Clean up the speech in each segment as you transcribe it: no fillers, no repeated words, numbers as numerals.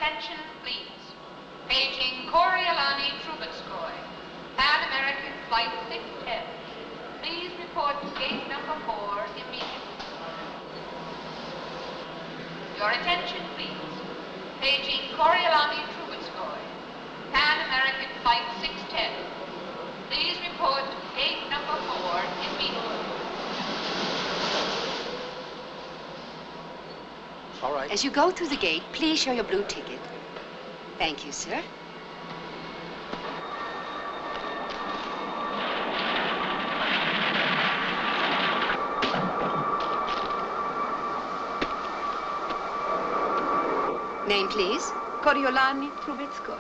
attention, please. Paging Coriolanni Trubetskoy, Pan American Flight 610. Please report to gate number 4 immediately. Your attention, please. Paging Coriolanni Trubetskoy, Pan American Flight 610. Please report to gate number 4 immediately. All right. As you go through the gate, please show your blue ticket. Thank you, sir. Name, please. Coriolanni Trubetskoy.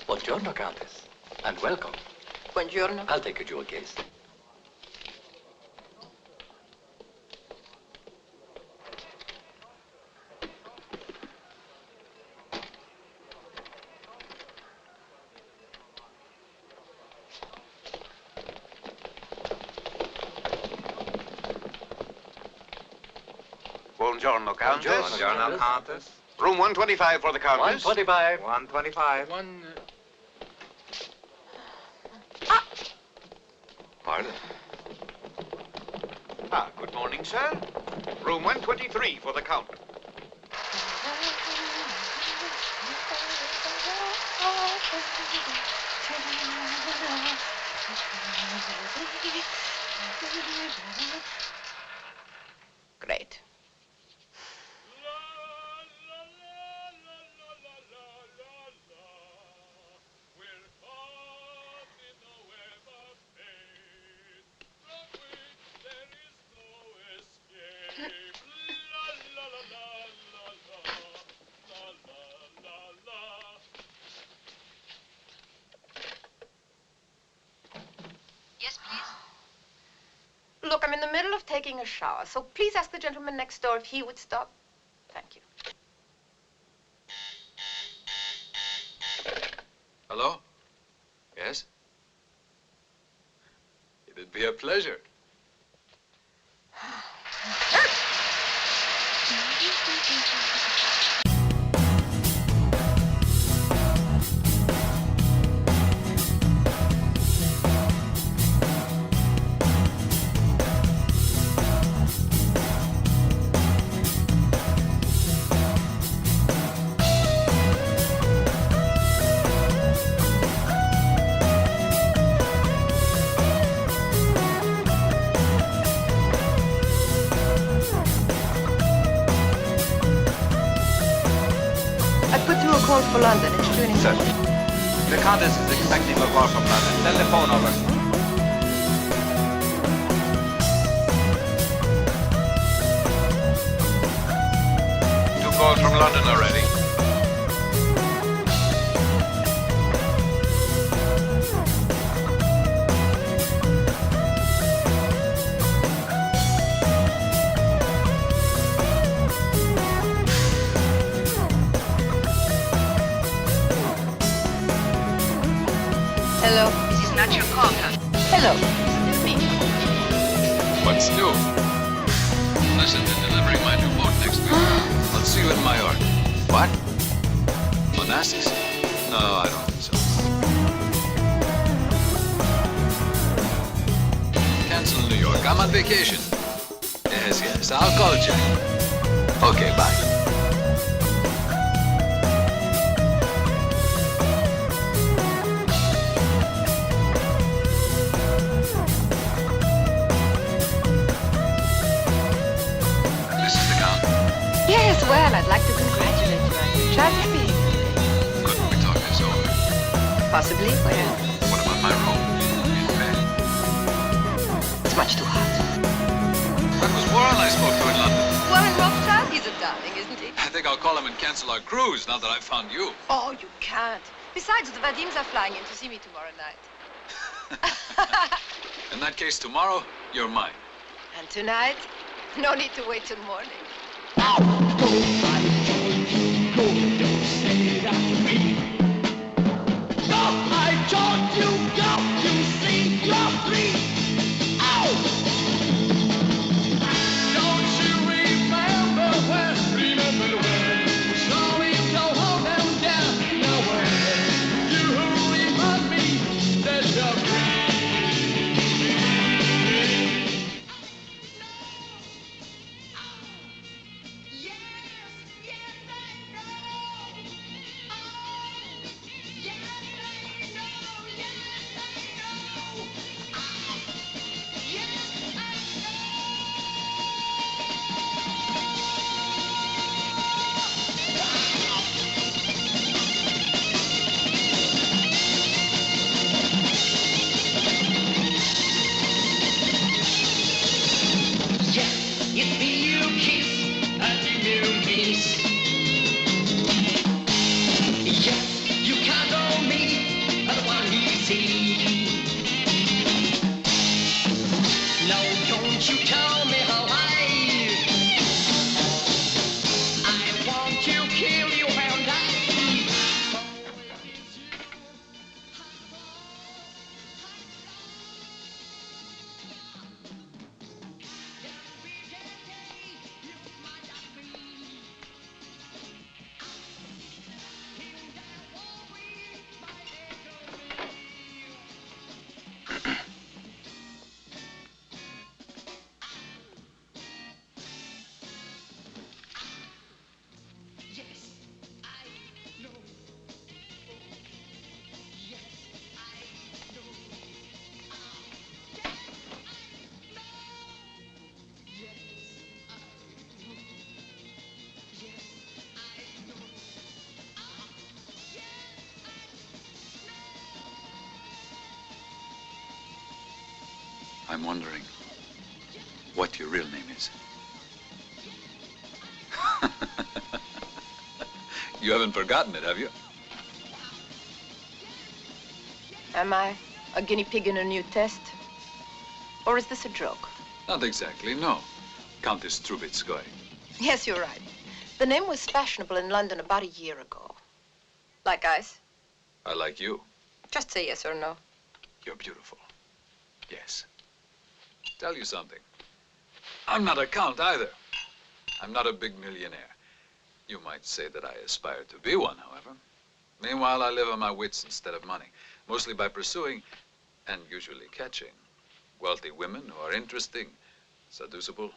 Buongiorno, Countess, and welcome. Buongiorno. I'll take a jewel case. Buongiorno, Countess. Buongiorno, Countess. Room 125 for the Countess. 125. 125. Pardon? Good morning, sir. Room 123 for the Count. Great. taking a shower, so please ask the gentleman next door if he would stop. Thank you. Hello? Yes? It'd be a pleasure. Call for London. It's tuning. Sir, the Countess is expecting a call from London. Tell the phone over. 2 calls from London already. Hello. This is not your call, Hello. This is me. What's new? Listen to delivering my new boat next week. I'll see you in Mallorca. What? Monastics? No, I don't think so. Cancel New York. I'm on vacation. Yes, I'll call Jack. Okay, bye. Yes, well, I'd like to congratulate you. I'm just happy. Couldn't we talk this over? Possibly. Well, What about my room? In bed? it's much too hot. That was Warren I spoke to in London. Warren Rothschild, he's a darling, isn't he? I think I'll call him and cancel our cruise now that I've found you. Oh, you can't. Besides, the Vadims are flying in to see me tomorrow night. In that case, tomorrow, you're mine. And tonight, no need to wait till morning. I'm wondering what your real name is. You haven't forgotten it, have you? Am I a guinea pig in a new test? Or is this a joke? Not exactly, no. Countess Trubetskoy. Yes, you're right. The name was fashionable in London about a year ago. Like ice? I like you. Just say yes or no. You're beautiful. Yes. Tell you something. I'm not a count either. I'm not a big millionaire. You might say that I aspire to be one, however. Meanwhile, I live on my wits instead of money, mostly by pursuing, and usually catching, wealthy women who are interesting, seducible,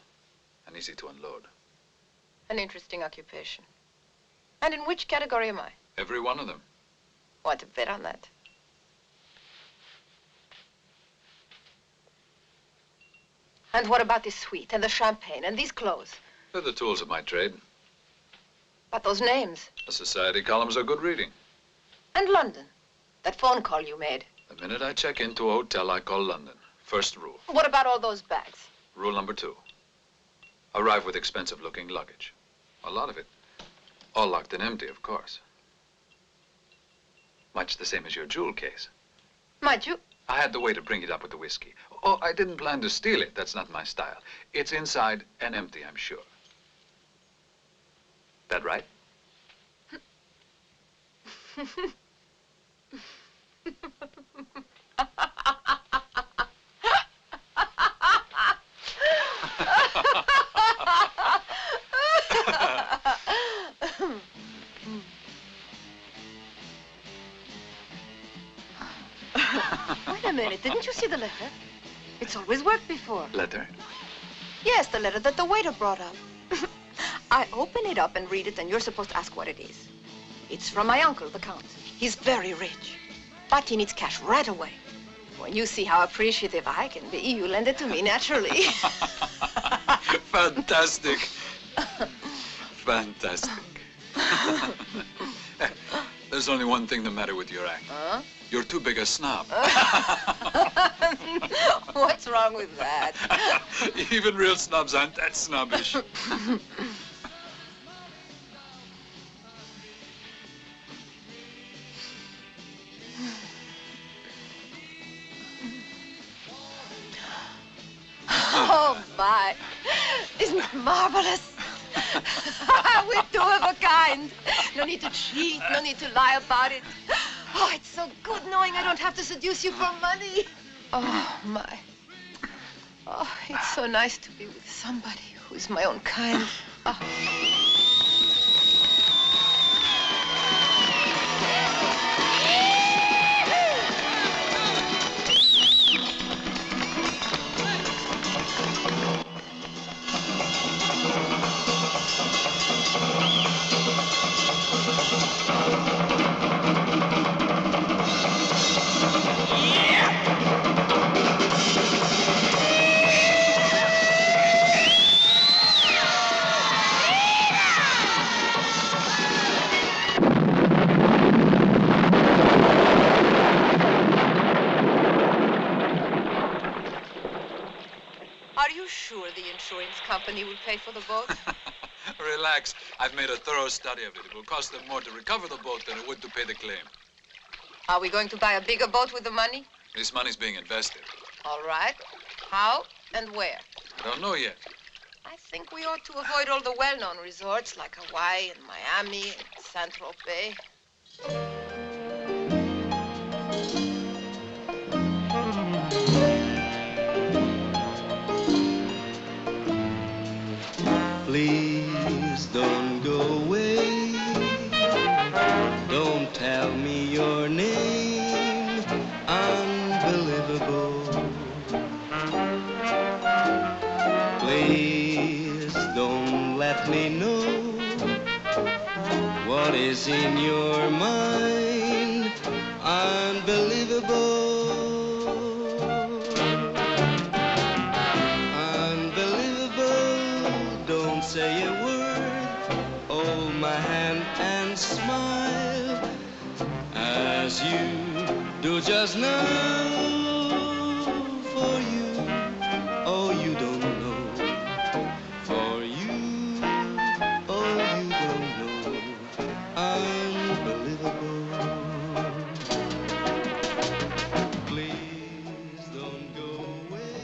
and easy to unload. An interesting occupation. And in which category am I? Every one of them. Want to bet on that? And what about this suite and the champagne and these clothes? They're the tools of my trade. But those names? The society columns are good reading. And London? That phone call you made? The minute I check into a hotel, I call London. First rule. What about all those bags? Rule number 2. Arrive with expensive-looking luggage. A lot of it. All locked and empty, of course. Much the same as your jewel case. My jewel? I had the waiter bring it up with the whiskey. Oh, I didn't plan to steal it. That's not my style. It's inside and empty, I'm sure. That right? Wait a minute, didn't you see the letter? It's always worked before. Letter? Yes, the letter that the waiter brought up. I open it up and read it, and you're supposed to ask what it is. It's from my uncle, the Count. He's very rich, but he needs cash right away. When you see how appreciative I can be, you lend it to me naturally. Fantastic. Fantastic. There's only one thing the matter with your act. Huh? You're too big a snob. What's wrong with that? Even real snobs aren't that snobbish. Oh, my. Isn't it marvelous? We're two of a kind. No need to cheat, no need to lie about it. Oh, it's so good knowing I don't have to seduce you for money. Oh, my. Oh, it's so nice to be with somebody who's my own kind. Oh. Are you sure the insurance company will pay for the boat? Relax. I've made a thorough study of it. It will cost them more to recover the boat than it would to pay the claim. Are we going to buy a bigger boat with the money? This money's being invested. All right. How and where? I don't know yet. I think we ought to avoid all the well-known resorts like Hawaii and Miami and Saint-Tropez. Please don't go away. Don't tell me your name. Unbelievable. Please don't let me know what is in your mind. Unbelievable. Say a word, hold my hand and smile as you do just now. For you, oh, you don't know. For you, oh, you don't know. Unbelievable. Please don't go away.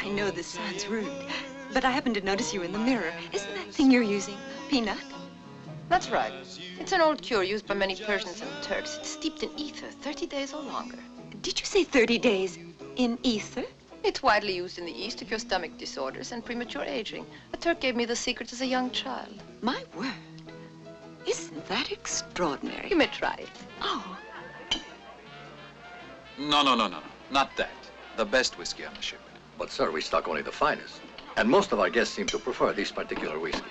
I know this sounds rude, but I happened to notice you in the mirror. Isn't that thing you're using peanut? That's right. It's an old cure used by many Persians and Turks. It's steeped in ether, 30 days or longer. Did you say 30 days in ether? It's widely used in the East to cure stomach disorders and premature aging. A Turk gave me the secret as a young child. My word. Isn't that extraordinary? You may try it. Oh. No. Not that. The best whiskey on the ship. But, sir, we stock only the finest. And most of our guests seem to prefer this particular whiskey.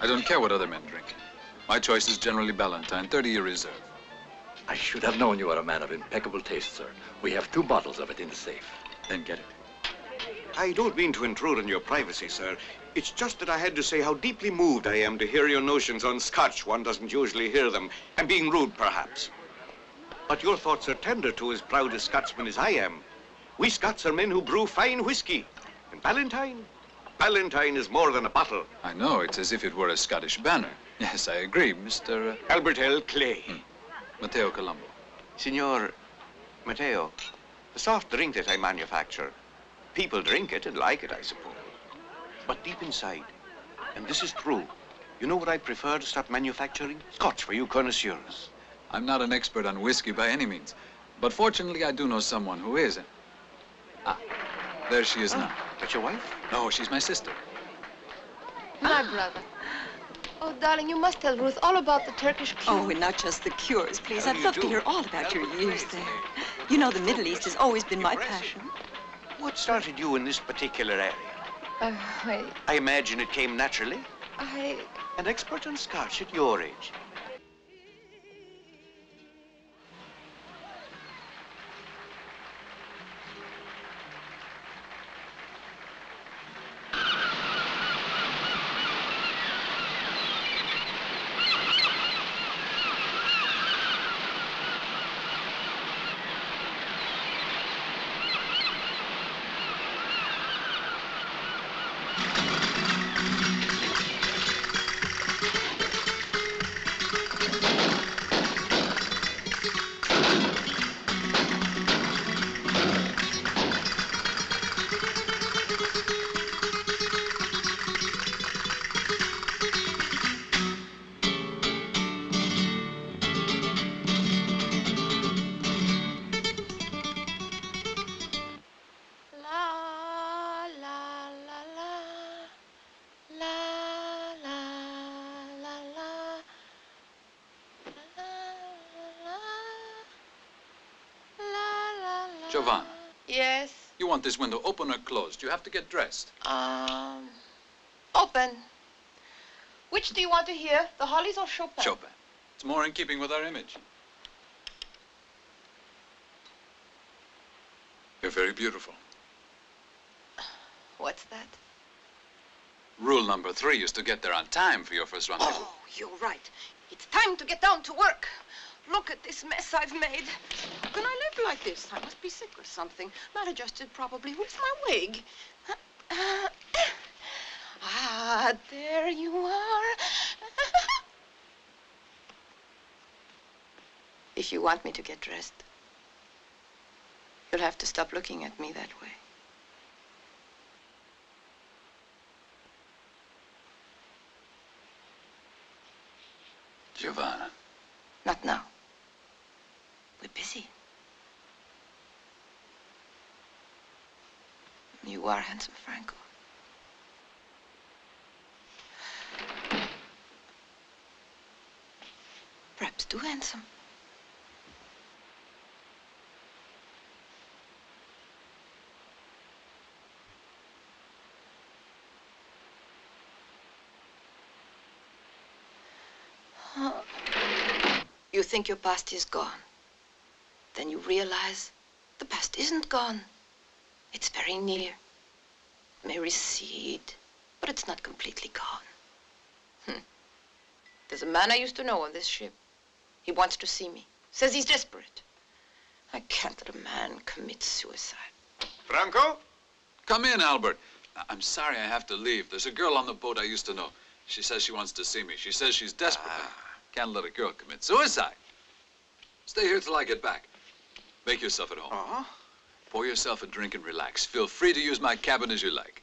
I don't care what other men drink. My choice is generally Ballantine, 30-year reserve. I should have known you were a man of impeccable taste, sir. We have 2 bottles of it in the safe. Then get it. I don't mean to intrude on your privacy, sir. It's just that I had to say how deeply moved I am to hear your notions on Scotch. One doesn't usually hear them. I'm being rude, perhaps. But your thoughts are tender to as proud a Scotsman as I am. We Scots are men who brew fine whiskey. And Ballantine is more than a bottle. I know, it's as if it were a Scottish banner. Yes, I agree, Mr. Albert L. Clay. Matteo Colombo. Signor Matteo, the soft drink that I manufacture, people drink it and like it, I suppose. But deep inside, and this is true, you know what I prefer to start manufacturing? Scotch for you connoisseurs. I'm not an expert on whiskey by any means, but fortunately I do know someone who is. Ah, there she is now. That's your wife? No, she's my sister. My brother. Oh, darling, you must tell Ruth all about the Turkish cure. Oh, and not just the cures, please. How I'd do you love to do? hear all about your years there. You know, the Middle East has always been my passion. What started you in this particular area? I... I imagine it came naturally. An expert on Scotch at your age. Giovanna, Yes? you want this window open or closed? You have to get dressed. Open. Which do you want to hear? The Hollies or Chopin? Chopin. It's more in keeping with our image. You're very beautiful. What's that? Rule number 3 is to get there on time for your first rendezvous. Oh, you're right. It's time to get down to work. Look at this mess I've made. How can I live like this? I must be sick or something. Not adjusted properly. Where's my wig? There you are. If you want me to get dressed, you'll have to stop looking at me that way. Giovanna. Not now. We're busy. You are handsome, Franco. Perhaps too handsome. You think your past is gone. Then you realize the past isn't gone. It's very near. It may recede, but it's not completely gone. There's a man I used to know on this ship. He wants to see me. Says he's desperate. I can't let a man commit suicide. Franco? Come in, Albert. I'm sorry I have to leave. There's a girl on the boat I used to know. She says she wants to see me. She says she's desperate. Can't let a girl commit suicide. Stay here till I get back. Make yourself at home. Pour yourself a drink and relax. Feel free to use my cabin as you like.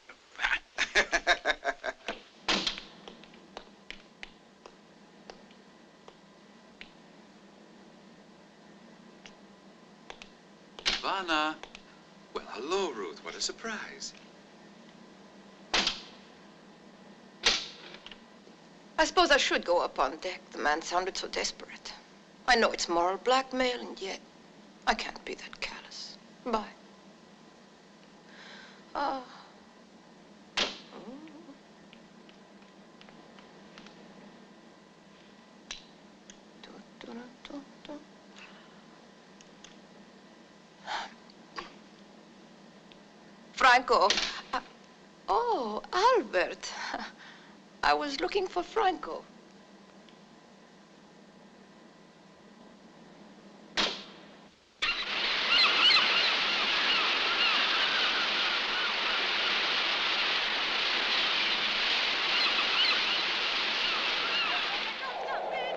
Giovanna. Well, hello, Ruth. What a surprise. I suppose I should go up on deck. The man sounded so desperate. I know it's moral blackmail, and yet I can't be that callous. Bye. Oh. Franco. Oh, Albert. I was looking for Franco.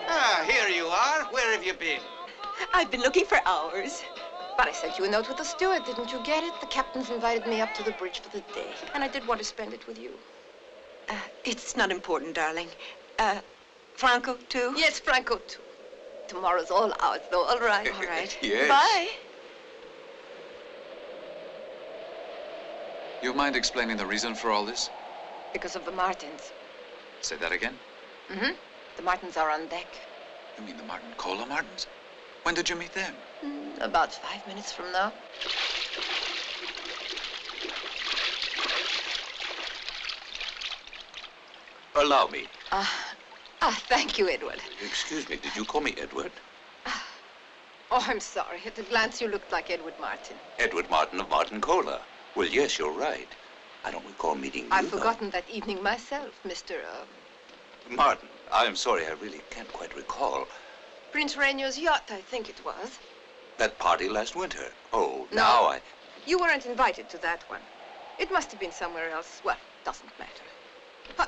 Ah, here you are. Where have you been? I've been looking for hours. But I sent you a note with the steward. Didn't you get it? The captain's invited me up to the bridge for the day, and I did want to spend it with you. It's not important, darling. Franco, too? Yes, Franco, too. Tomorrow's all ours, though. All right. All right. Yes. Bye. You mind explaining the reason for all this? Because of the Martins. Say that again. Mm-hmm. The Martins are on deck. You mean the Martin Cola Martins? When did you meet them? About 5 minutes from now. Allow me. Thank you, Edward. Excuse me, did you call me Edward? Oh, I'm sorry. At a glance, you looked like Edward Martin. Edward Martin of Martin Cola. Well, yes, you're right. I don't recall meeting you. I've forgotten that evening myself, Mr. Martin, I'm sorry, I really can't quite recall. Prince Rainier's yacht, I think it was. That party last winter. Oh, No. now I... You weren't invited to that one. It must have been somewhere else. Well, doesn't matter. Huh.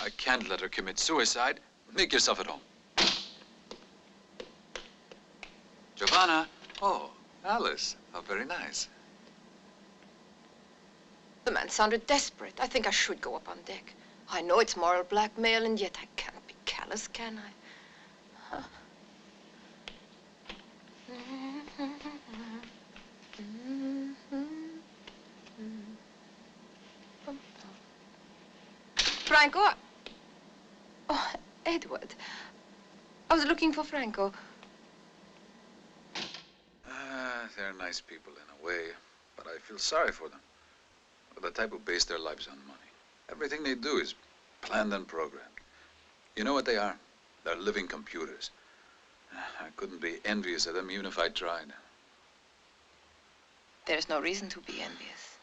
I can't let her commit suicide. Make yourself at home. Giovanna. Oh, Alice. How very nice. The man sounded desperate. I think I should go up on deck. I know it's moral blackmail, and yet I can't be callous, can I? Huh? Franco? Oh, Edward. I was looking for Franco. They're nice people in a way, but I feel sorry for them. They're the type who base their lives on money. Everything they do is planned and programmed. You know what they are? They're living computers. I couldn't be envious of them even if I tried. There's no reason to be envious.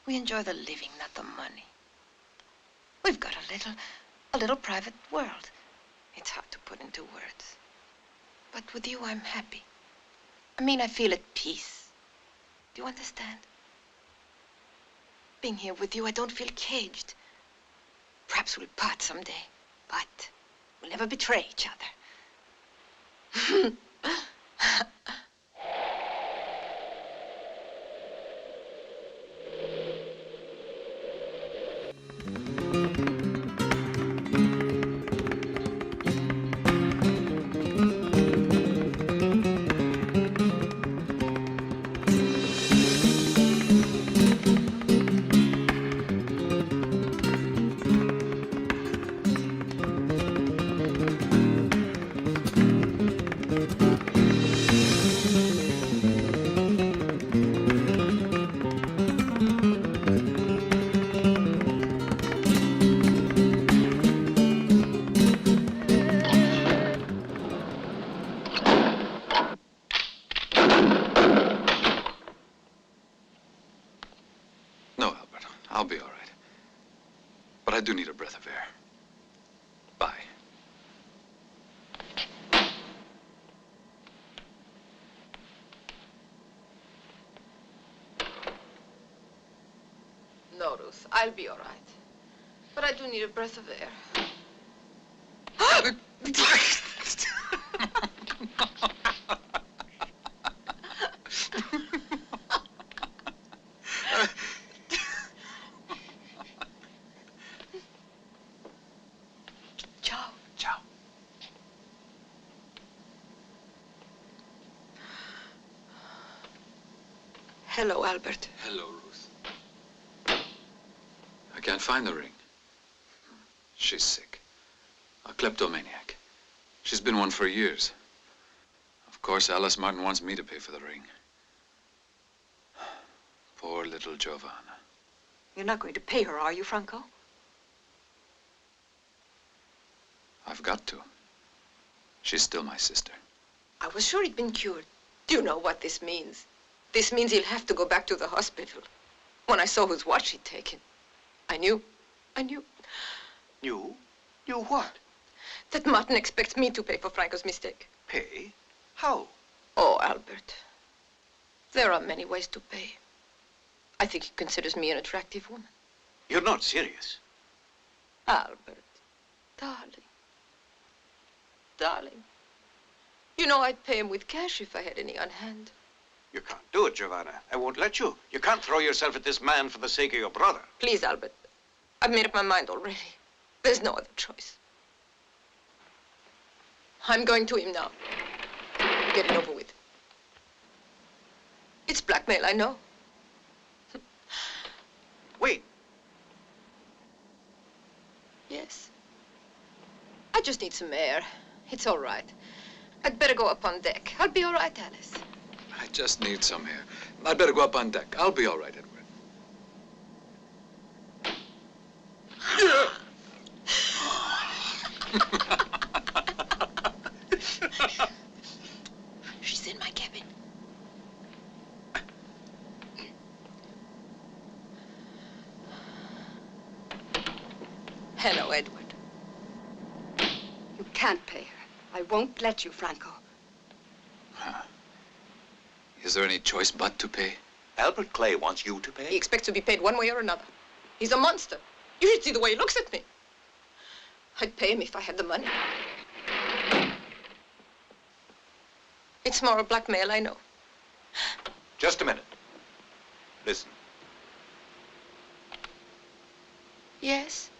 We enjoy the living, not the money. We've got a little private world. It's hard to put into words. But with you, I'm happy. I mean, I feel at peace. Do you understand? Being here with you, I don't feel caged. Perhaps we'll part someday, but we'll never betray each other. I'll be all right. But I do need a breath of air. Bye. Ruth. I'll be all right. But I do need a breath of air. Ciao. Ciao. Hello, Albert. Hello, Ruth. I can't find the ring. She's sick. A kleptomaniac. She's been one for years. Of course, Alice Martin wants me to pay for the ring. Poor little Giovanna. You're not going to pay her, are you, Franco? I've got to. She's still my sister. I was sure he'd been cured. Do you know what this means? This means he'll have to go back to the hospital. When I saw whose watch he'd taken, I knew. You? You what? That Martin expects me to pay for Franco's mistake. Pay? How? Oh, Albert, there are many ways to pay. I think he considers me an attractive woman. You're not serious. Albert, darling. Darling. You know I'd pay him with cash if I had any on hand. You can't do it, Giovanna. I won't let you. You can't throw yourself at this man for the sake of your brother. Please, Albert. I've made up my mind already. There's no other choice. I'm going to him now. Get it over with. It's blackmail, I know. Wait. Yes. I just need some air. It's all right. I'd better go up on deck. I'll be all right, Alice. I just need some air. I'd better go up on deck. I'll be all right, Edward. She's in my cabin. Hello, Edward. You can't pay her. I won't let you, Franco. Is there any choice but to pay? Albert Clay wants you to He pay? expects to be paid one way or another. He's a monster. You should see the way he looks at me. I'd pay him if I had the money. It's more a blackmail, I know. Just a minute. Listen. Yes?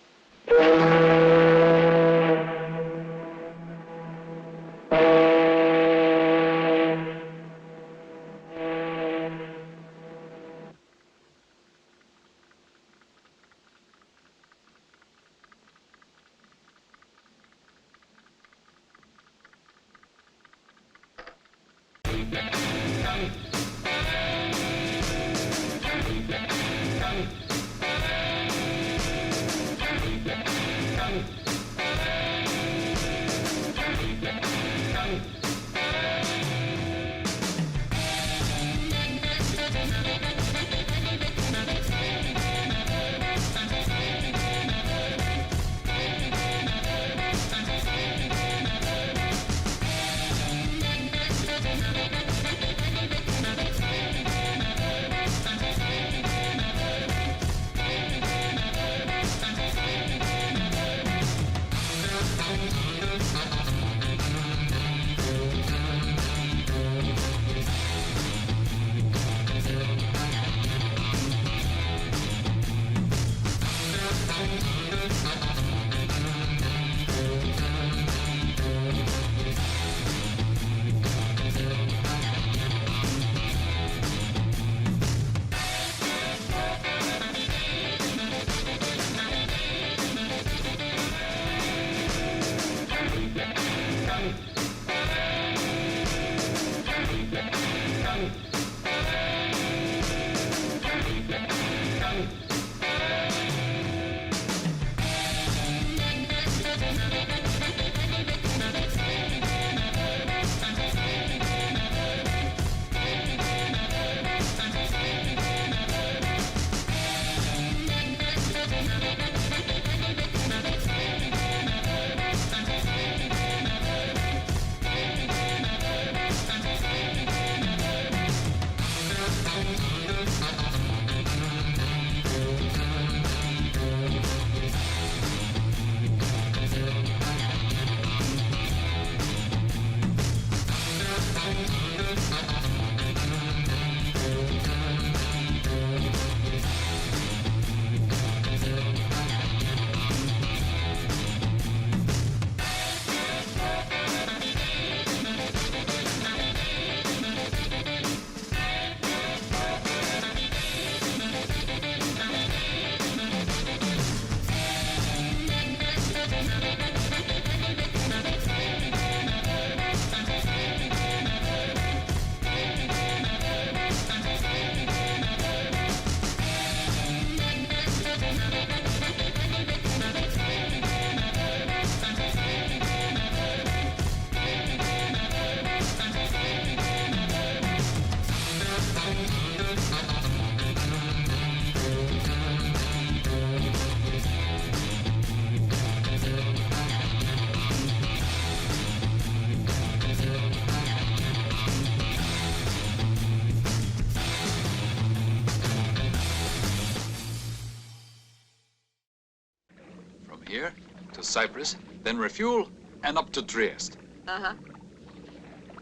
here to Cyprus, then refuel and up to Trieste. Uh-huh.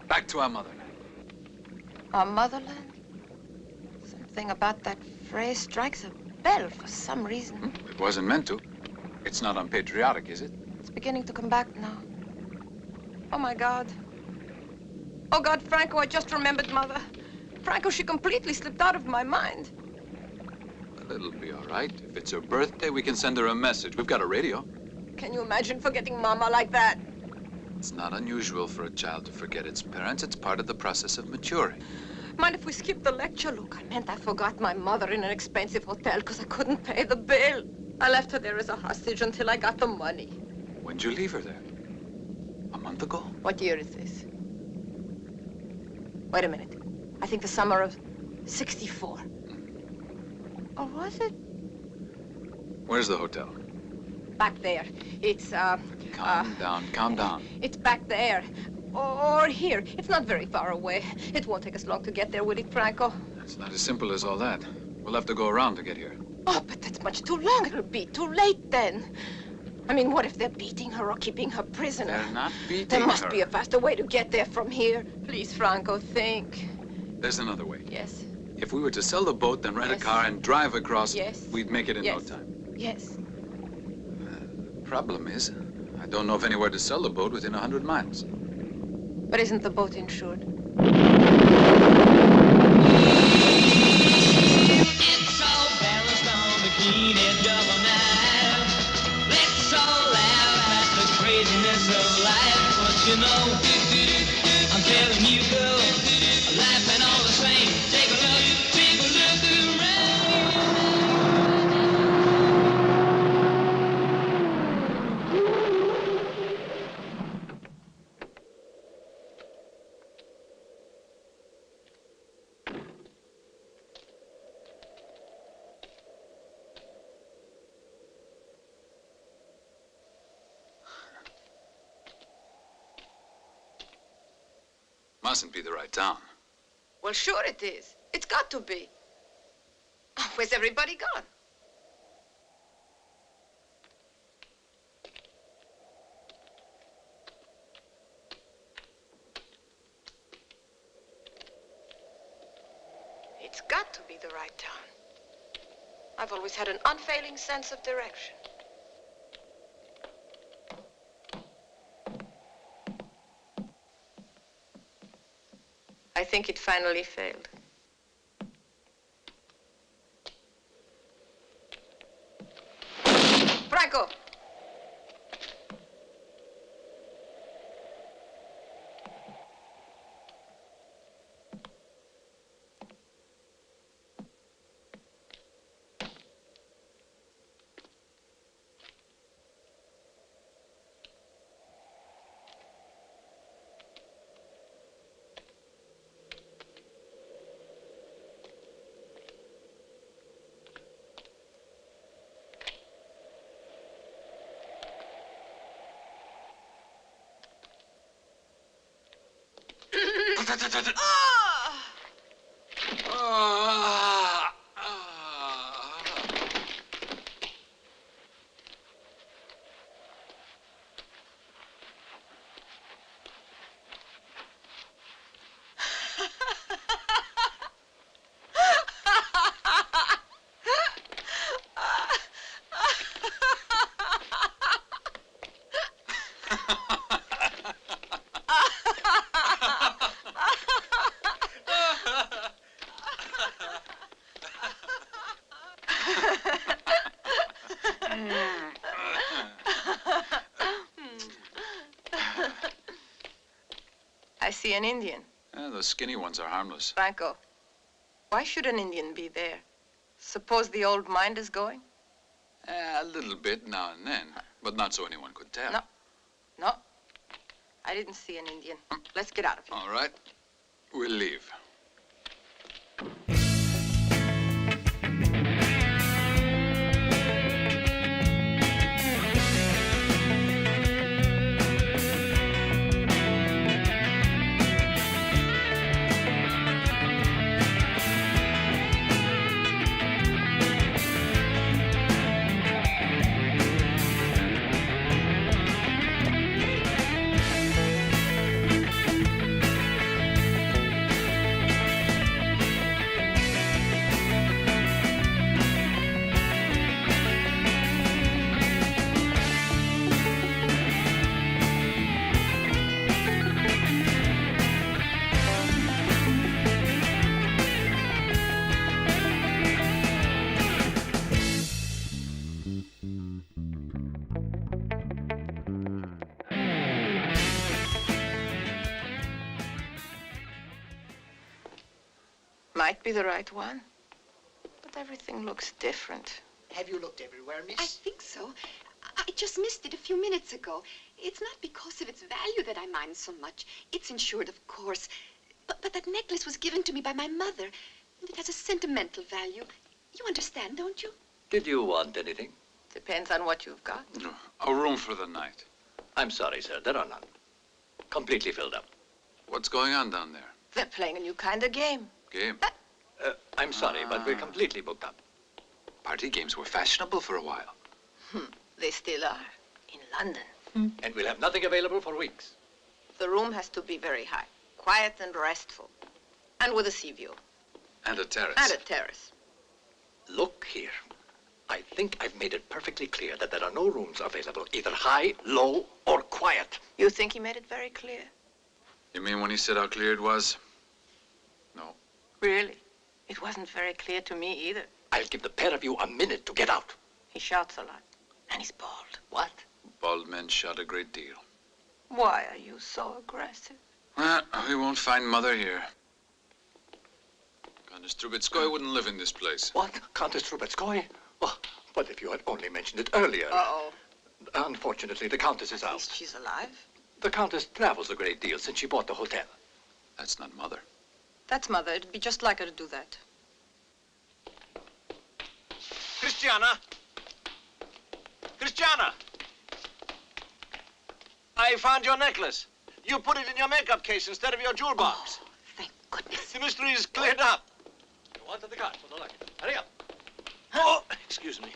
Back to our motherland. Our motherland? Something about that phrase strikes a bell for some reason. It wasn't meant to. It's not unpatriotic, is it? It's beginning to come back now. Oh, my God. Oh, God, Franco, I just remembered Mother. Franco, she completely slipped out of my mind. Well, it'll be all right. If it's her birthday, we can send her a message. We've got a radio. Can you imagine forgetting Mama like that? It's not unusual for a child to forget its parents. It's part of the process of maturing. Mind if we skip the lecture? Look, I meant I forgot my mother in an expensive hotel because I couldn't pay the bill. I left her there as a hostage until I got the money. When'd you leave her there? A month ago? What year is this? Wait a minute. I think the summer of 64. Or was it? Where's the hotel? Back there. It's, Calm down. It's back there. Or here. It's not very far away. It won't take us long to get there, will it, Franco? It's not as simple as all that. We'll have to go around to get here. Oh, but that's much too long. It'll be too late then. I mean, what if they're beating her or keeping her prisoner? They're not beating There her. must be a faster way to get there from here. Please, Franco, think. There's another way. Yes. If we were to sell the boat, then rent Yes. a car and drive across, Yes. we'd make it in no Yes. time. Yes. Problem is, I don't know of anywhere to sell the boat within 100 miles. But isn't the boat insured? It's all balanced on bikini double knife. Let's all laugh at the craziness of life. But you know, I'm telling you, girl, life ain't all the same. Take a look around. Mustn't be the right town. Well, sure it is. It's got to be. Where's everybody gone? It's got to be the right town. I've always had an unfailing sense of direction. I think it finally failed. Franco! I see an Indian. The skinny ones are harmless. Franco, why should an Indian be there? Suppose the old mind is going? A little bit now and then, but not so anyone could tell. No. I didn't see an Indian. Let's get out of here. All right, we'll leave. Might be the right one. But everything looks different. Have you looked everywhere, miss? I think so. I just missed it a few minutes ago. It's not because of its value that I mind so much. It's insured, of course. But that necklace was given to me by my mother. And it has a sentimental value. You understand, don't you? Did you want anything? Depends on what you've got. No, a room for the night. I'm sorry, sir. There are none. Completely filled up. What's going on down there? They're playing a new kind of game. Game? I'm sorry, but we're completely booked up. Party games were fashionable for a while. They still are. In London. And we'll have nothing available for weeks. The room has to be very high. Quiet and restful. And with a sea view. And a terrace. And a terrace. Look here. I think I've made it perfectly clear that there are no rooms available, either high, low, or quiet. You think he made it very clear? You mean when he said how clear it was? No. Really? It wasn't very clear to me either. I'll give the pair of you a minute to get out. He shouts a lot. And he's bald. What? Bald men shout a great deal. Why are you so aggressive? Well, we won't find Mother here. Countess Trubetskoy wouldn't live in this place. What? Countess Trubetskoy? Oh, but if you had only mentioned it earlier. Uh-oh. Unfortunately, the Countess is At out. least she's alive. The Countess travels a great deal since she bought the hotel. That's not Mother. That's Mother. It'd be just like her to do that. Christiana! Christiana! I found your necklace. You put it in your makeup case instead of your jewel box. Oh, thank goodness. The mystery is cleared up. Go on to the car for the luggage. Hurry up. Oh, excuse me.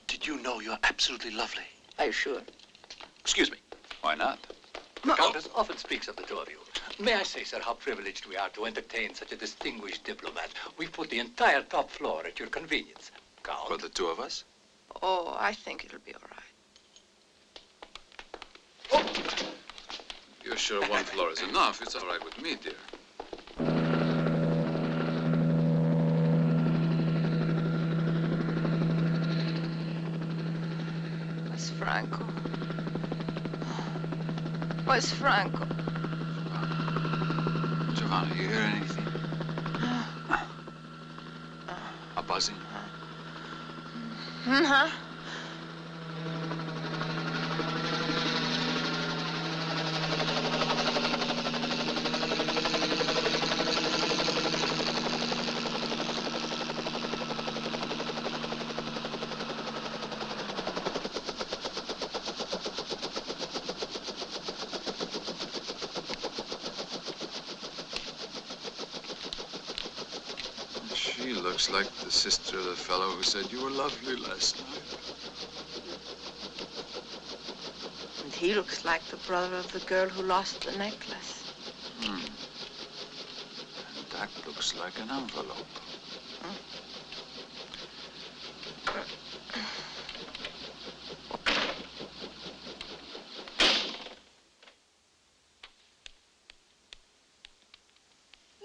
Did you know you're absolutely lovely? Are you sure? Excuse me. Why not? The Countess often speaks of the two of you. May I say, sir, how privileged we are to entertain such a distinguished diplomat. We've put the entire top floor at your convenience. Count. For the two of us? Oh, I think it'll be all right. You're sure one floor is enough? It's all right with me, dear. Where's Franco? Where's Franco? Giovanna, you hear anything? A buzzing? Huh? She looks like the sister of the fellow who said you were lovely last night. And he looks like the brother of the girl who lost the necklace. And that looks like an envelope.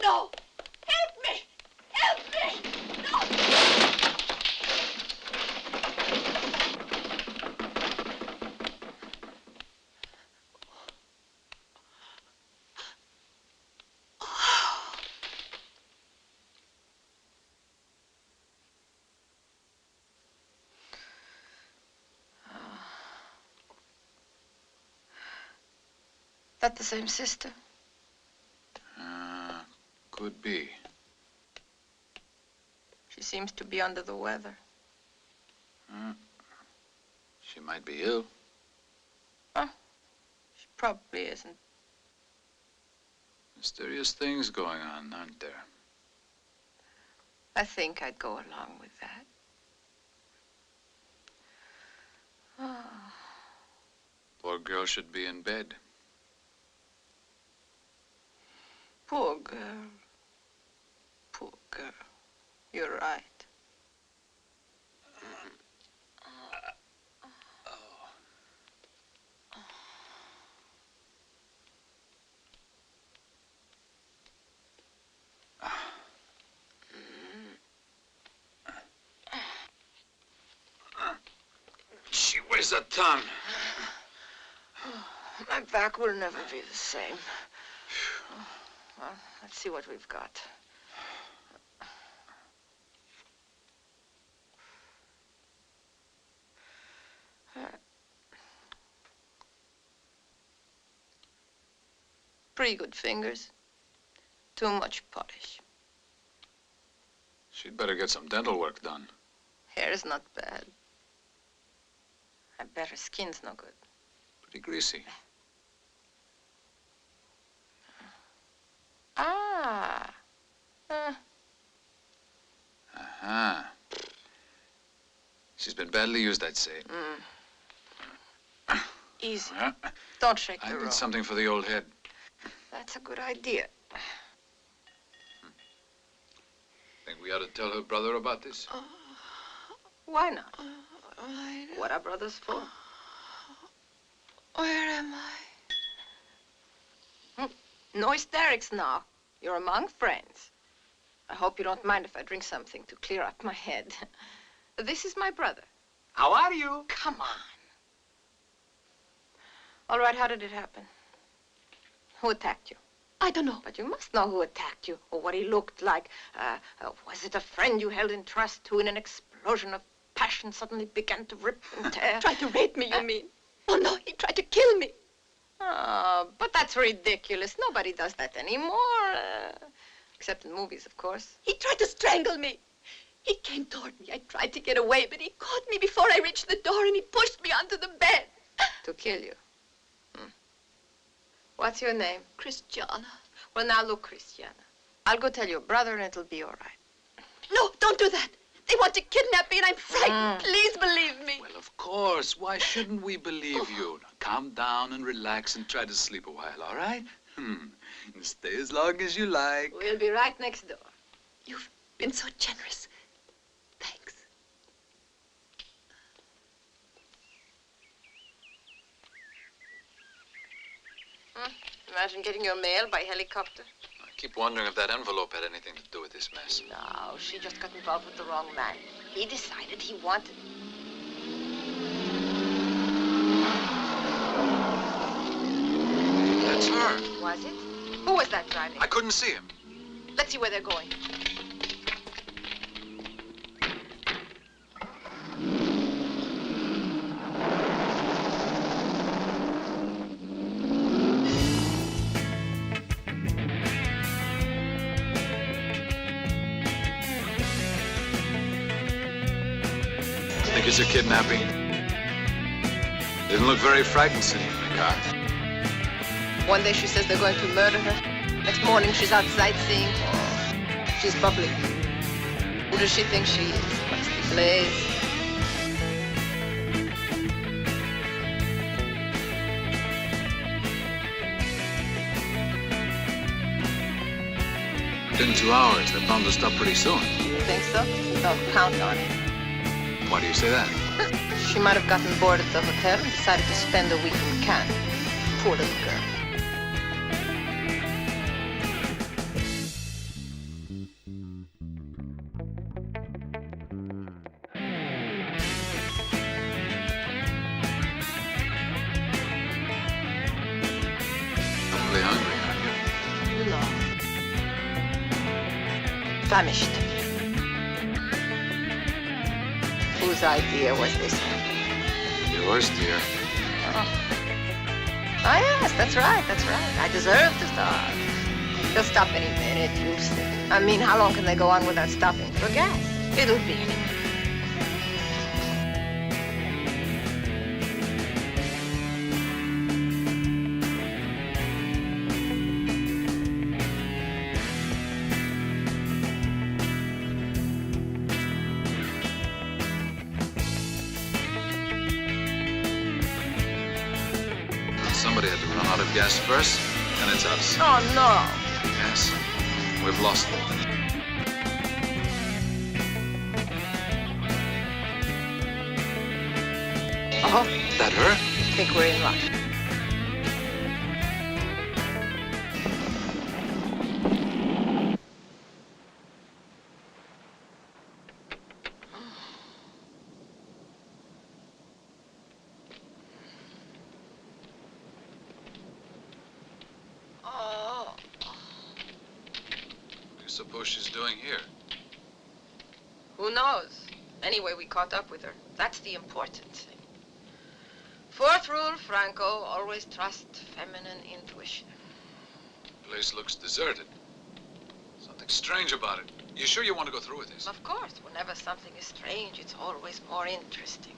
No! Help me! Help me! No! That the same sister? Could be. She seems to be under the weather. She might be ill. Huh? She probably isn't. Mysterious things going on, aren't there? I think I'd go along with that. Oh. Poor girl should be in bed. Poor girl. Poor girl. You're right. She weighs a ton. My back will never be the same. Well, let's see what we've got. Pretty good fingers. Too much polish. She'd better get some dental work done. Hair's not bad. I bet her skin's no good. Pretty greasy. Ah. Uh-huh. She's been badly used, I'd say. Easy. Don't shake the I room. did something for the old head. That's a good idea. Think we ought to tell her brother about this? Why not? What are brothers for? Where am I? No hysterics now. You're among friends. I hope you don't mind if I drink something to clear up my head. This is my brother. How are you? Come on. All right, how did it happen? Who attacked you? I don't know. But you must know who attacked you, or what he looked like. Was it a friend you held in trust who, in an explosion of passion, suddenly began to rip and tear? Tried to rape me, you mean? Oh, no, he tried to kill me. Oh, but that's ridiculous. Nobody does that anymore. Except in movies, of course. He tried to strangle me. He came toward me. I tried to get away, but he caught me before I reached the door, and he pushed me onto the bed. To kill you. What's your name? Christiana. Well, now look, Christiana. I'll go tell your brother, and it'll be all right. No, don't do that. They want to kidnap me, and I'm frightened. Please believe me. Well, of course. Why shouldn't we believe you? Now, calm down and relax and try to sleep a while, all right? And stay as long as you like. We'll be right next door. You've been so generous. Thanks. Imagine getting your mail by helicopter. I keep wondering if that envelope had anything to do with this mess. No, she just got involved with the wrong man. He decided he wanted... That's her. Was it? Who was that driving? I couldn't see him. Let's see where they're going. Think it's a kidnapping? Didn't look very frightened sitting in the car. One day she says they're going to murder her. Next morning she's out sightseeing. She's bubbly. Who does she think she is? What's the blaze? Within 2 hours, they're bound to stop pretty soon. You think so? Don't count on it. Why do you say that? She might have gotten bored at the hotel and decided to spend a week in Cannes. Poor little girl. Probably hungry, aren't you? No. Famished. Whose idea was this? Yours, dear. Oh, yes, that's right. I deserve to starve. They'll stop any minute, you'll see. I mean, how long can they go on without stopping for gas? It'll be any minute. Somebody had to run out of gas first, and it's us. Oh, no. Yes, we've lost them. Oh, That her? I think we're in luck. suppose she's doing here? Who knows? Anyway, we caught up with her. That's the important thing. Fourth rule, Franco, always trust feminine intuition. The place looks deserted. Something strange about it. You sure you want to go through with this? Of course, whenever something is strange, it's always more interesting.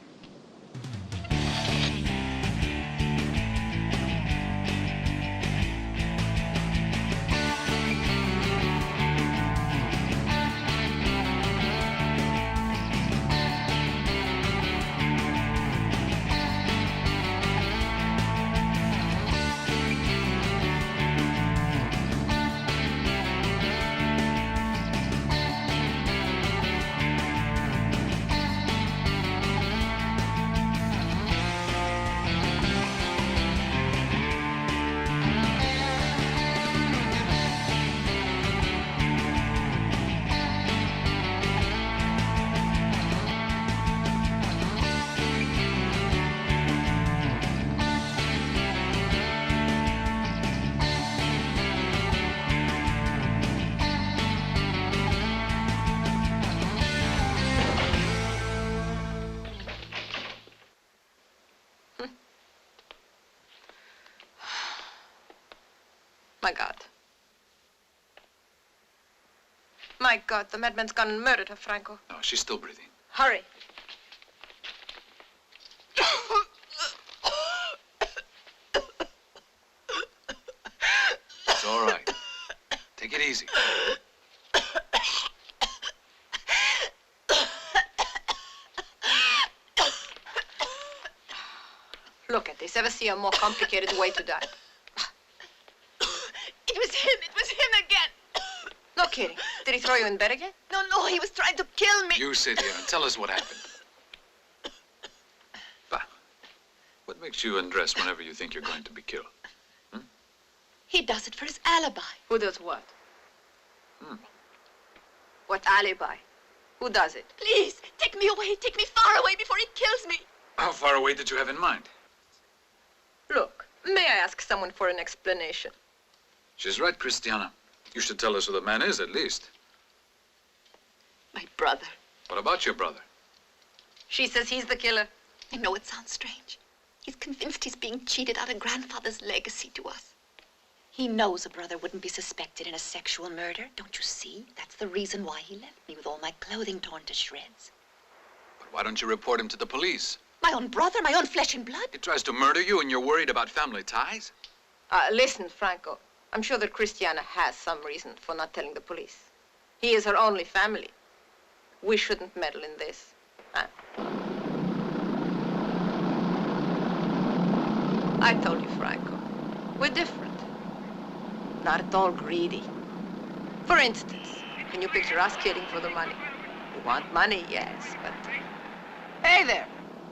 My God. My God, the madman's gone and murdered her, Franco. No, she's still breathing. Hurry. It's all right. Take it easy. Look at this. Ever see a more complicated way to die? It was him again. No kidding. Did he throw you in bed again? No, he was trying to kill me. You sit here and tell us what happened. Bah, what makes you undress whenever you think you're going to be killed? He does it for his alibi. Who does what? What alibi? Who does it? Please, take me away. Take me far away before he kills me. How far away did you have in mind? Look, may I ask someone for an explanation? She's right, Christiana. You should tell us who the man is, at least. My brother. What about your brother? She says he's the killer. I know it sounds strange. He's convinced he's being cheated out of grandfather's legacy to us. He knows a brother wouldn't be suspected in a sexual murder. Don't you see? That's the reason why he left me with all my clothing torn to shreds. But why don't you report him to the police? My own brother, my own flesh and blood. He tries to murder you and you're worried about family ties? Listen, Franco. I'm sure that Christiana has some reason for not telling the police. He is her only family. We shouldn't meddle in this. I told you, Franco. We're different. Not at all greedy. For instance, can you picture us killing for the money? We want money, yes, but... Hey there.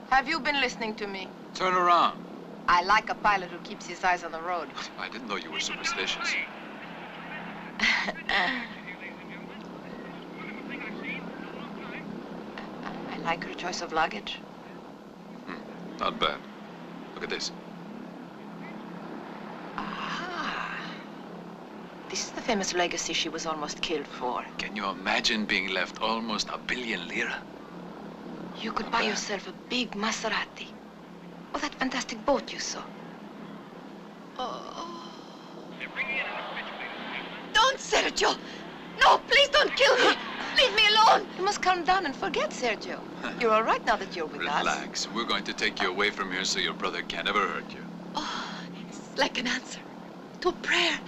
Have you been listening to me? Turn around. I like a pilot who keeps his eyes on the road. I didn't know you were superstitious. I like her choice of luggage. Not bad. Look at this. Ah. This is the famous legacy she was almost killed for. Can you imagine being left almost 1 billion lira? You could buy yourself a big Maserati. Or that fantastic boat you saw. Oh. Don't, Sergio! No, please don't kill me! Leave me alone! You must calm down and forget, Sergio. You're all right now that you're with us. Relax. We're going to take you away from here so your brother can't ever hurt you. Oh, it's like an answer to a prayer.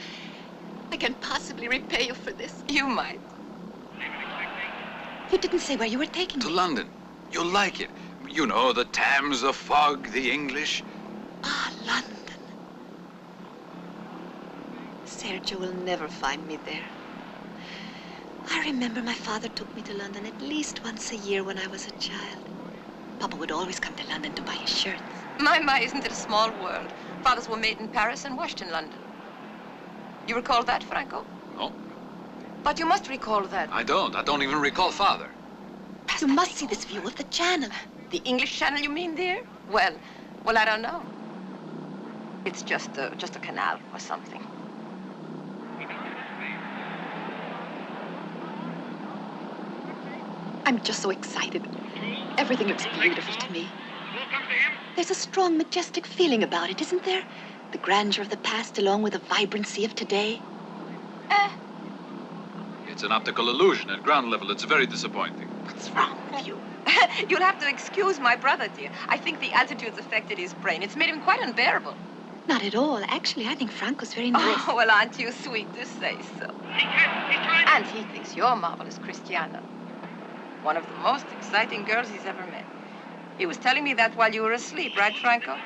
I can't possibly repay you for this. You might. You didn't say where you were taking me. To London. You'll like it. You know, the Thames, the fog, the English. Ah, London. Sergio will never find me there. I remember my father took me to London at least once a year when I was a child. Papa would always come to London to buy his shirts. My, isn't it a small world? Fathers were made in Paris and washed in London. You recall that, Franco? No. But you must recall that. I don't even recall father. You must see this view of the channel. The English Channel, you mean, dear? Well, I don't know. It's just a canal or something. I'm just so excited. Everything looks beautiful to me. There's a strong, majestic feeling about it, isn't there? The grandeur of the past along with the vibrancy of today. It's an optical illusion. At ground level, it's very disappointing. What's wrong with you? You'll have to excuse my brother, dear. I think the altitude's affected his brain. It's made him quite unbearable. Not at all. Actually, I think Franco's very nice. Oh, well, aren't you sweet to say so? And he thinks you're marvelous, Christiana. One of the most exciting girls he's ever met. He was telling me that while you were asleep, right, Franco?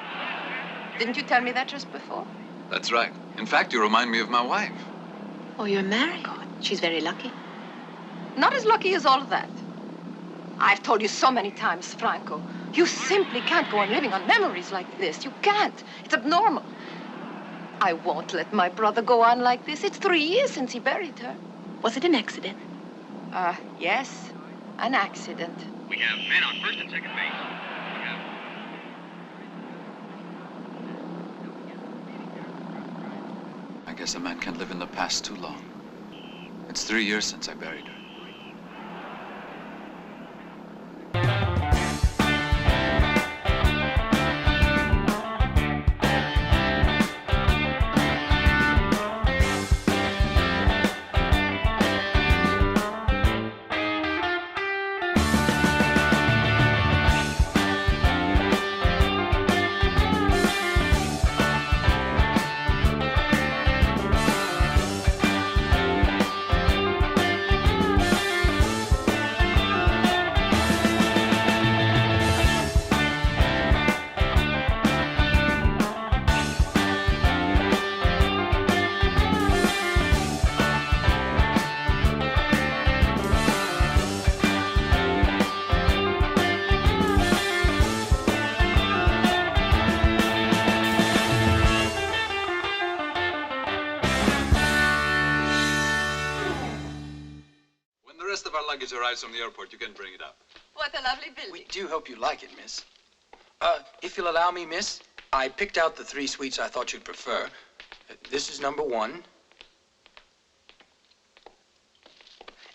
Didn't you tell me that just before? That's right. In fact, you remind me of my wife. Oh, you're married? She's very lucky. Not as lucky as all of that. I've told you so many times, Franco, you simply can't go on living on memories like this. You can't. It's abnormal. I won't let my brother go on like this. It's 3 years since he buried her. Was it an accident? Yes. An accident. We have men on first and second base. I guess a man can't live in the past too long. It's 3 years since I buried her. Luggage arrives from the airport, you can bring it up. What a lovely building. We do hope you like it, miss. If you'll allow me, miss, I picked out the 3 suites I thought you'd prefer. This is number 1.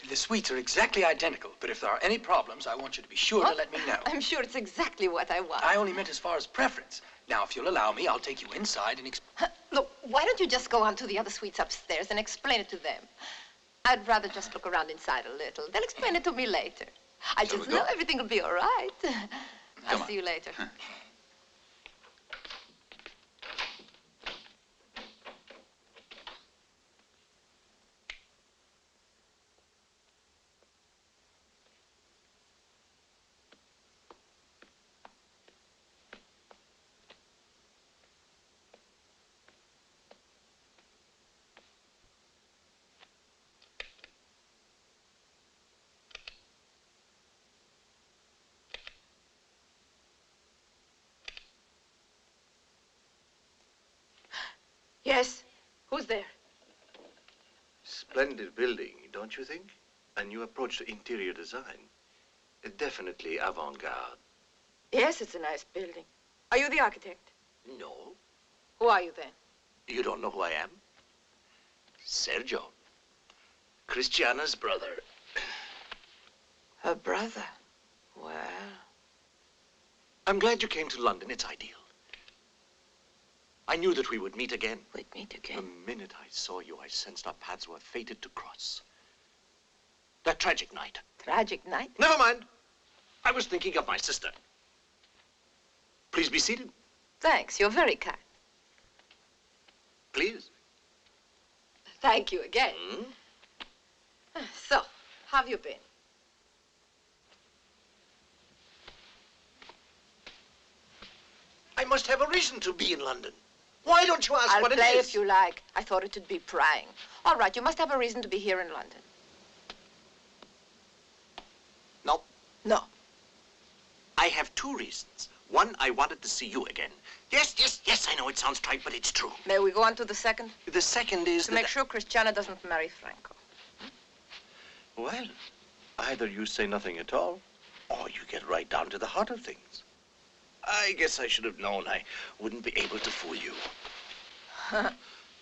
The suites are exactly identical, but if there are any problems, I want you to be sure to let me know. I'm sure it's exactly what I want. I only meant as far as preference. Now, if you'll allow me, I'll take you inside and Look, why don't you just go on to the other suites upstairs and explain it to them? I'd rather just look around inside a little. They'll explain it to me later. I just know everything will be all right. I'll see you later. Yes. Who's there? Splendid building, don't you think? A new approach to interior design. Definitely avant-garde. Yes, it's a nice building. Are you the architect? No. Who are you then? You don't know who I am? Sergio. Christiana's brother. Her brother? Well... I'm glad you came to London. It's ideal. I knew that we would meet again. We'd meet again? The minute I saw you, I sensed our paths were fated to cross. That tragic night. Tragic night? Never mind. I was thinking of my sister. Please be seated. Thanks. You're very kind. Please. Thank you again. So, how have you been? I must have a reason to be in London. Why don't you ask I'll what it play is? if you like. I thought it would be prying. All right, you must have a reason to be here in London. No. No. I have 2 reasons. One, I wanted to see you again. Yes, I know it sounds trite, but it's true. May we go on to the second? The second is to make sure Christiana doesn't marry Franco. Well, either you say nothing at all, or you get right down to the heart of things. I guess I should have known I wouldn't be able to fool you.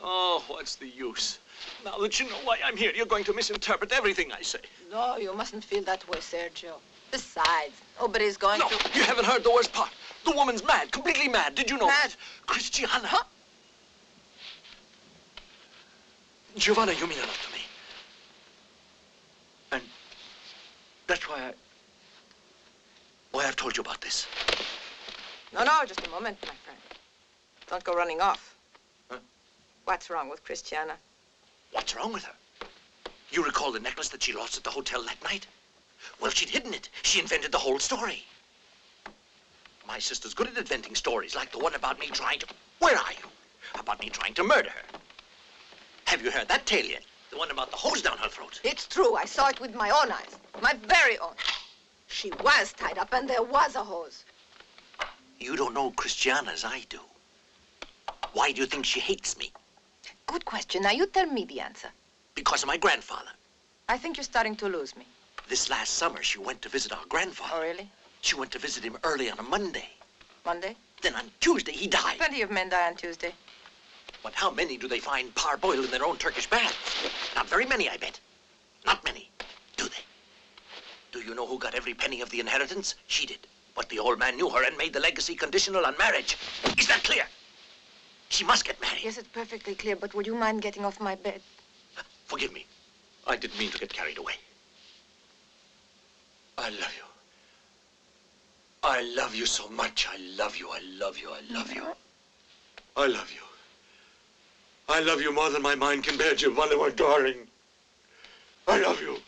Oh, what's the use? Now that you know why I'm here, you're going to misinterpret everything I say. No, you mustn't feel that way, Sergio. Besides, nobody's going No, to... you haven't heard the worst part. The woman's mad, completely mad. Did you know Mad? that? Christiana. Huh? Giovanna, you mean a lot to me. And that's why I've told you about this. No, just a moment, my friend. Don't go running off. Huh? What's wrong with Christiana? What's wrong with her? You recall the necklace that she lost at the hotel that night? Well, she'd hidden it. She invented the whole story. My sister's good at inventing stories, like the one about me trying to... Where are you? About me trying to murder her. Have you heard that tale yet? The one about the hose down her throat. It's true. I saw it with my own eyes. My very own. She was tied up and there was a hose. You don't know Christiana as I do. Why do you think she hates me? Good question. Now you tell me the answer. Because of my grandfather. I think you're starting to lose me. This last summer, she went to visit our grandfather. Oh, really? She went to visit him early on a Monday. Monday? Then on Tuesday, he died. Plenty of men die on Tuesday. But how many do they find parboiled in their own Turkish baths? Not very many, I bet. Not many, do they? Do you know who got every penny of the inheritance? She did. But the old man knew her and made the legacy conditional on marriage. Is that clear? She must get married. Yes, it's perfectly clear, but would you mind getting off my bed? Forgive me. I didn't mean to get carried away. I love you. I love you so much. I love you. I love you. I love you. I love you. I love you more than my mind can bear, Giovanna, my darling. I love you.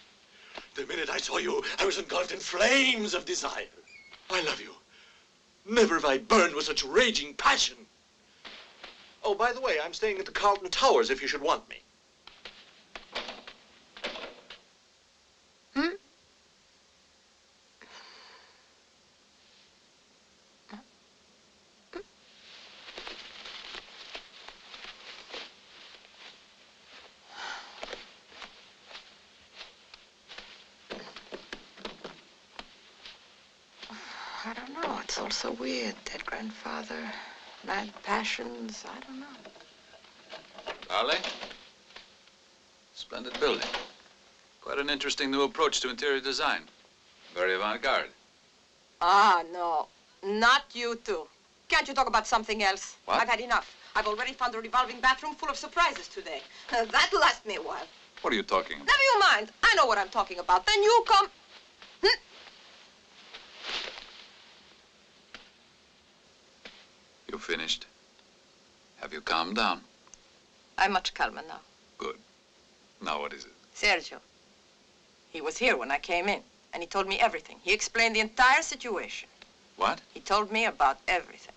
The minute I saw you, I was engulfed in flames of desire. I love you. Never have I burned with such raging passion. Oh, by the way, I'm staying at the Carlton Towers if you should want me. Hmm? I don't know. It's all so weird. Dead grandfather, mad passions. I don't know. Darling? Splendid building. Quite an interesting new approach to interior design. Very avant-garde. Ah, no. Not you two. Can't you talk about something else? What? I've had enough. I've already found a revolving bathroom full of surprises today. That'll last me a while. What are you talking about? Never you mind. I know what I'm talking about. Then you come... You finished? Have you calmed down? I'm much calmer now. Good. Now what is it? Sergio. He was here when I came in, and he told me everything. He explained the entire situation. What? He told me about everything.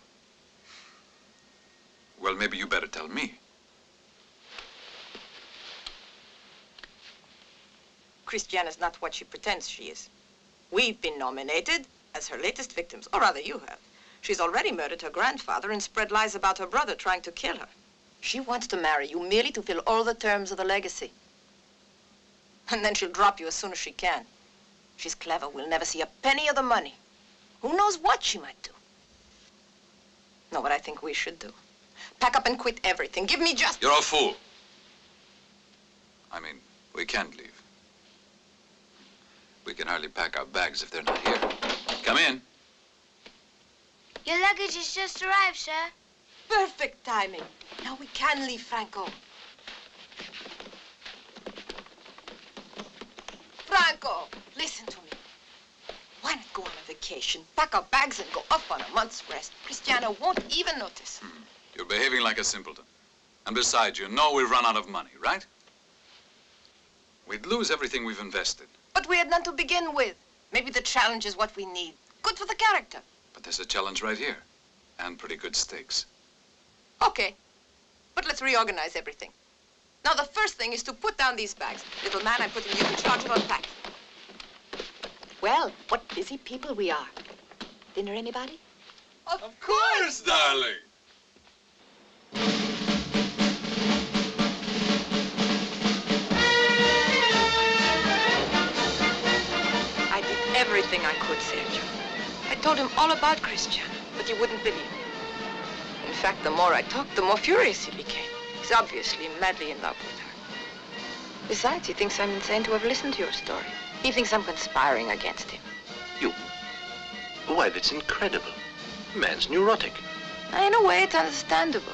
Well, maybe you better tell me. Christiana's not what she pretends she is. We've been nominated as her latest victims, or rather you have. She's already murdered her grandfather and spread lies about her brother trying to kill her. She wants to marry you merely to fill all the terms of the legacy. And then she'll drop you as soon as she can. She's clever. We'll never see a penny of the money. Who knows what she might do? Know what I think we should do? Pack up and quit everything. Give me just... You're a fool. I mean, we can't leave. We can hardly pack our bags if they're not here. Come in. Your luggage has just arrived, sir. Perfect timing. Now we can leave, Franco. Franco, listen to me. Why not go on a vacation, pack our bags and go off on a month's rest? Christiana won't even notice. You're behaving like a simpleton. And besides, you know we've run out of money, right? We'd lose everything we've invested. But we had none to begin with. Maybe the challenge is what we need. Good for the character. But there's a challenge right here. And pretty good stakes. Okay. But let's reorganize everything. Now, the first thing is to put down these bags. Little man, I'm putting you in charge of unpacking. Well, what busy people we are. Dinner, anybody? Of course, darling. I did everything I could, Sergio. I told him all about Christiana, but he wouldn't believe me. In fact, the more I talked, the more furious he became. He He's obviously madly in love with her. Besides, he thinks I'm insane to have listened to your story. He thinks I'm conspiring against him. You? Why, that's incredible. The man's neurotic. In a way, it's understandable.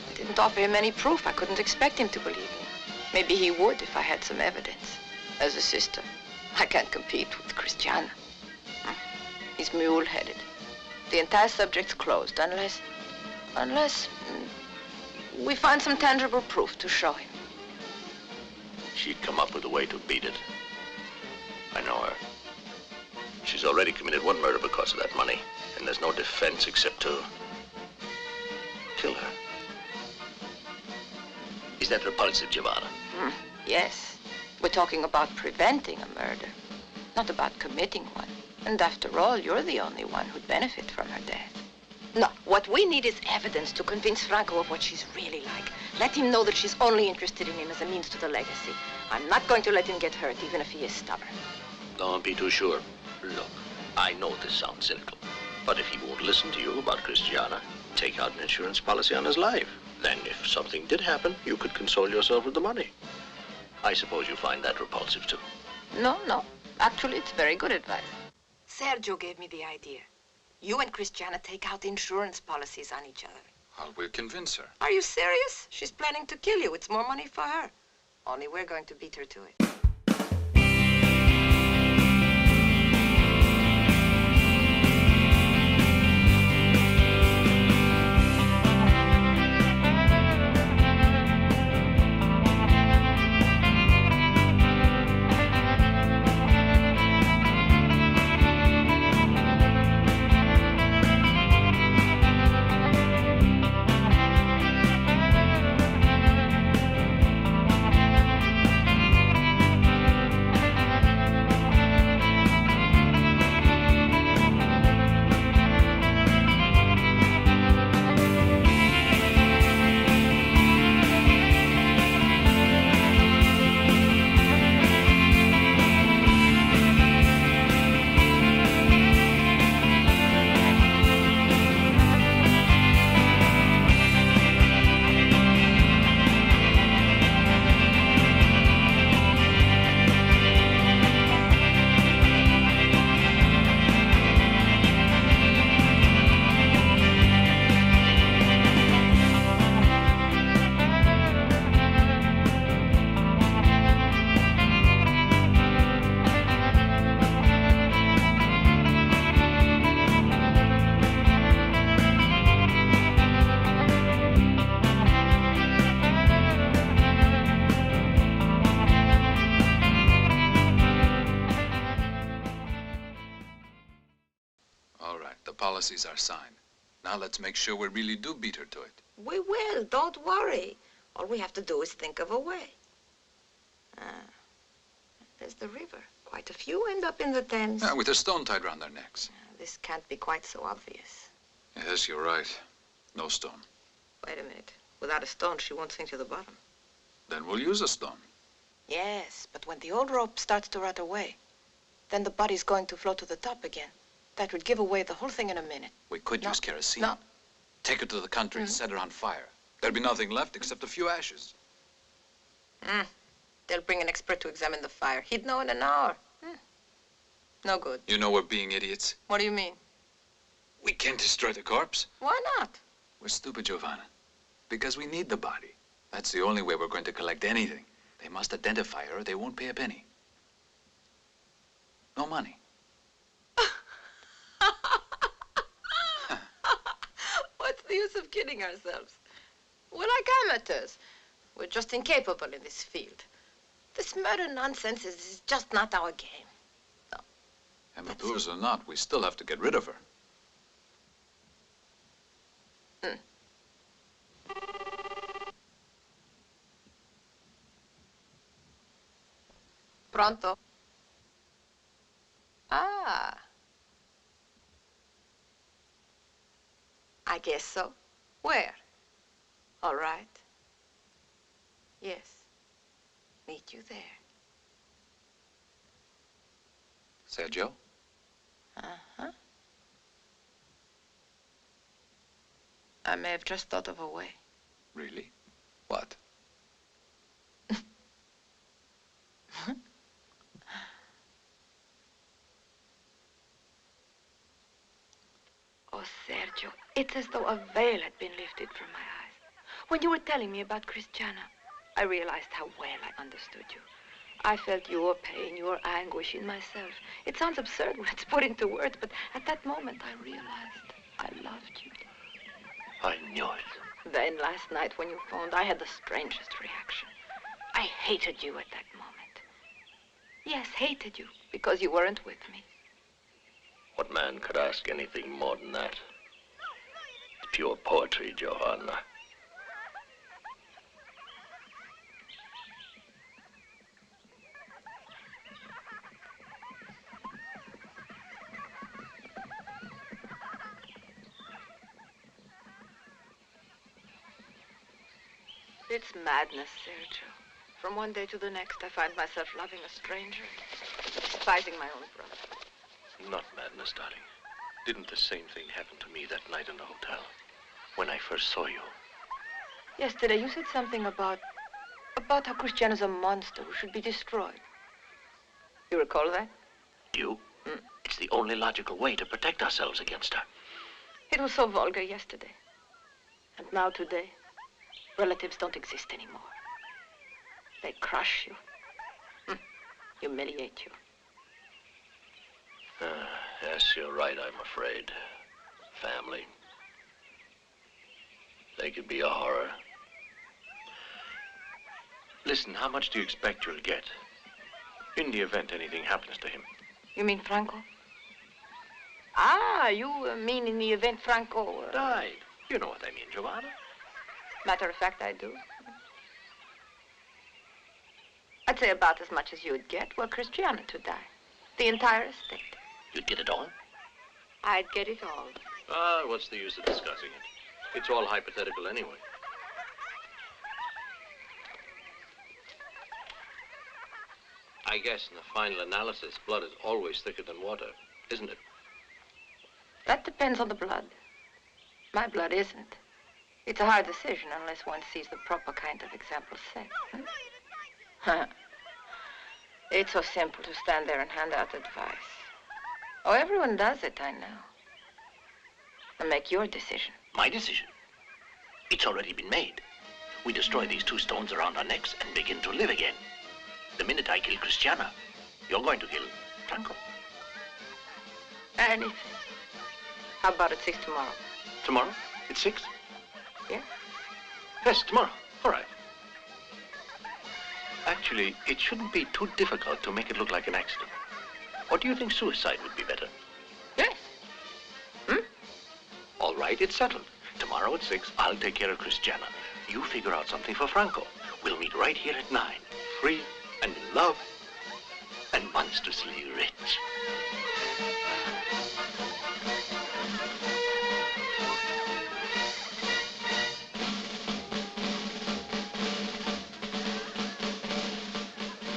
I didn't offer him any proof. I couldn't expect him to believe me. Maybe he would if I had some evidence. As a sister, I can't compete with Christiana. He's mule-headed. The entire subject's closed unless we find some tangible proof to show him. She'd come up with a way to beat it. I know her. She's already committed one murder because of that money, and there's no defense except to kill her. Is that repulsive, Giovanna? Yes. We're talking about preventing a murder, not about committing one. And after all, you're the only one who'd benefit from her death. No, what we need is evidence to convince Franco of what she's really like. Let him know that she's only interested in him as a means to the legacy. I'm not going to let him get hurt, even if he is stubborn. Don't be too sure. Look, I know this sounds cynical, but if he won't listen to you about Christiana, take out an insurance policy on his life. Then if something did happen, you could console yourself with the money. I suppose you find that repulsive, too. No. Actually, it's very good advice. Sergio gave me the idea. You and Christiana take out insurance policies on each other. Well, we'll convince her. Are you serious? She's planning to kill you. It's more money for her. Only we're going to beat her to it. Policies are signed. Now let's make sure we really do beat her to it. We will. Don't worry. All we have to do is think of a way. There's the river. Quite a few end up in the Thames. Yeah, with a stone tied round their necks. This can't be quite so obvious. Yes, you're right. No stone. Wait a minute. Without a stone, she won't sink to the bottom. Then we'll use a stone. Yes, but when the old rope starts to rot away, then the body's going to float to the top again. That would give away the whole thing in a minute. We could use kerosene. No. Take her to the country and set her on fire. There'll be nothing left except a few ashes. They'll bring an expert to examine the fire. He'd know in an hour. No good. You know we're being idiots. What do you mean? We can't destroy the corpse. Why not? We're stupid, Giovanna. Because we need the body. That's the only way we're going to collect anything. They must identify her or they won't pay a penny. No money. What's the use of kidding ourselves? We're like amateurs. We're just incapable in this field. This murder nonsense is just not our game. No. Amateurs or not, we still have to get rid of her. Pronto? Ah. I guess so. Where? All right. Yes. Meet you there. Sergio? Uh-huh. I may have just thought of a way. Really? What? Sergio, it's as though a veil had been lifted from my eyes. When you were telling me about Christiana, I realized how well I understood you. I felt your pain, your anguish in myself. It sounds absurd when it's put into words, but at that moment I realized I loved you. I knew it. Then last night when you phoned, I had the strangest reaction. I hated you at that moment. Yes, hated you, because you weren't with me. What man could ask anything more than that? It's pure poetry, Giovanna. It's madness, Sergio. From one day to the next, I find myself loving a stranger, despising my own brother. Not madness, darling. Didn't the same thing happen to me that night in the hotel, when I first saw you? Yesterday, you said something about how Christiana's a monster who should be destroyed. You recall that? You? It's the only logical way to protect ourselves against her. It was so vulgar yesterday. And now today, relatives don't exist anymore. They crush you, humiliate you. Yes, you're right, I'm afraid. Family. They could be a horror. Listen, how much do you expect you'll get? In the event anything happens to him. You mean Franco? Ah, you mean in the event Franco... died. You know what I mean, Giovanna. Matter of fact, I do. I'd say about as much as you'd get were Christiana to die. The entire estate. You'd get it all? I'd get it all. Ah, what's the use of discussing it? It's all hypothetical anyway. I guess in the final analysis, blood is always thicker than water, isn't it? That depends on the blood. My blood isn't. It's a hard decision unless one sees the proper kind of example set. It's so simple to stand there and hand out advice. Oh, everyone does it, I know. And make your decision. My decision? It's already been made. We destroy these two stones around our necks and begin to live again. The minute I kill Christiana, you're going to kill Franco. Anything. How about at 6 tomorrow? Tomorrow? At 6? Yeah? Yes, tomorrow. All right. Actually, it shouldn't be too difficult to make it look like an accident. Or do you think suicide would be better? Yes. All right, it's settled. Tomorrow at 6, I'll take care of Christiana. You figure out something for Franco. We'll meet right here at 9. Free and in love and monstrously rich.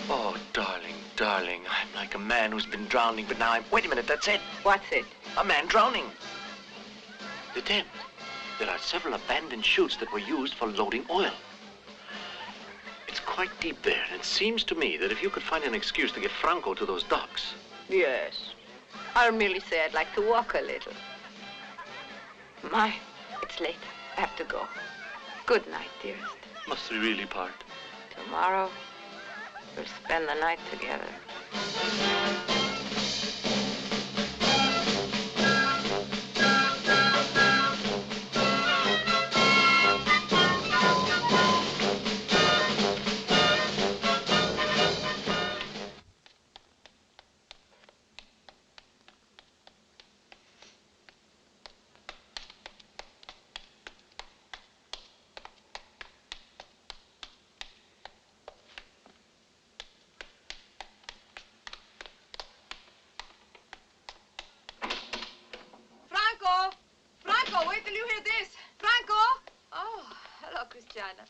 Oh, darling, darling, I'm like a man who's been drowning, but now I'm... Wait a minute, that's it. What's it? A man drowning. The Thames. There are several abandoned chutes that were used for loading oil. It's quite deep there, and it seems to me that if you could find an excuse to get Franco to those docks... Yes. I'll merely say I'd like to walk a little. My, it's late. I have to go. Good night, dearest. Must we really part? Tomorrow, we'll spend the night together.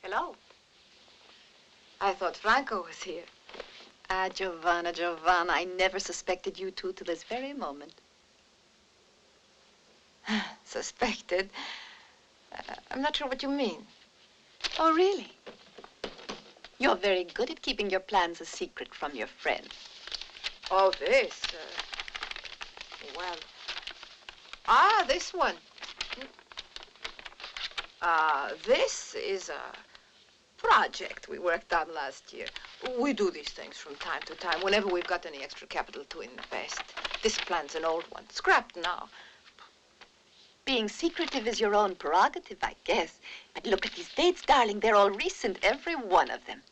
Hello. I thought Franco was here. Ah, Giovanna, Giovanna, I never suspected you two till this very moment. Suspected? I'm not sure what you mean. Oh, really? You're very good at keeping your plans a secret from your friends. Oh, this? Well... this one. This is a project we worked on last year. We do these things from time to time, whenever we've got any extra capital to invest. This plan's an old one, scrapped now. Being secretive is your own prerogative, I guess. But look at these dates, darling. They're all recent, every one of them.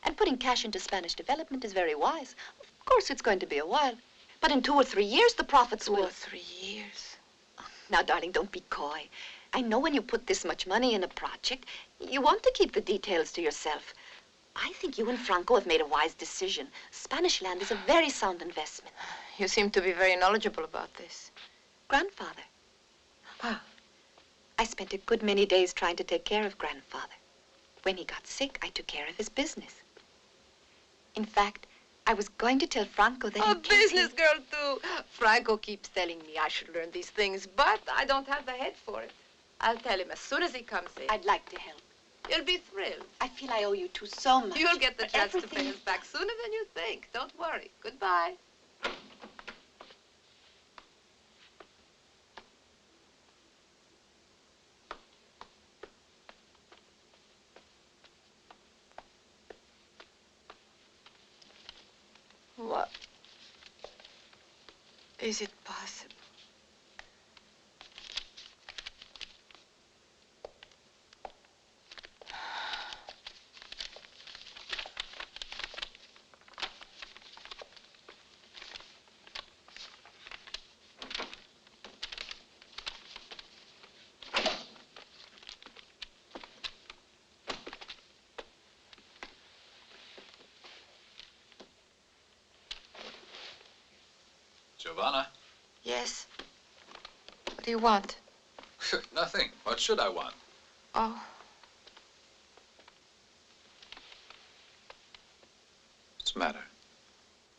And putting cash into Spanish development is very wise. Of course, it's going to be a while. But in 2 or 3 years, the profits will... 2 or 3 years? Now, darling, don't be coy. I know when you put this much money in a project, you want to keep the details to yourself. I think you and Franco have made a wise decision. Spanish land is a very sound investment. You seem to be very knowledgeable about this. Grandfather. Ah. I spent a good many days trying to take care of Grandfather. When he got sick, I took care of his business. In fact, I was going to tell Franco that a business girl, too. Franco keeps telling me I should learn these things, but I don't have the head for it. I'll tell him as soon as he comes in. I'd like to help. You'll be thrilled. I feel I owe you two so much. You'll get the chance to everything pay us back sooner than you think. Don't worry. Goodbye. What? Is it possible? Giovanna? Yes. What do you want? Nothing. What should I want? Oh. What's the matter?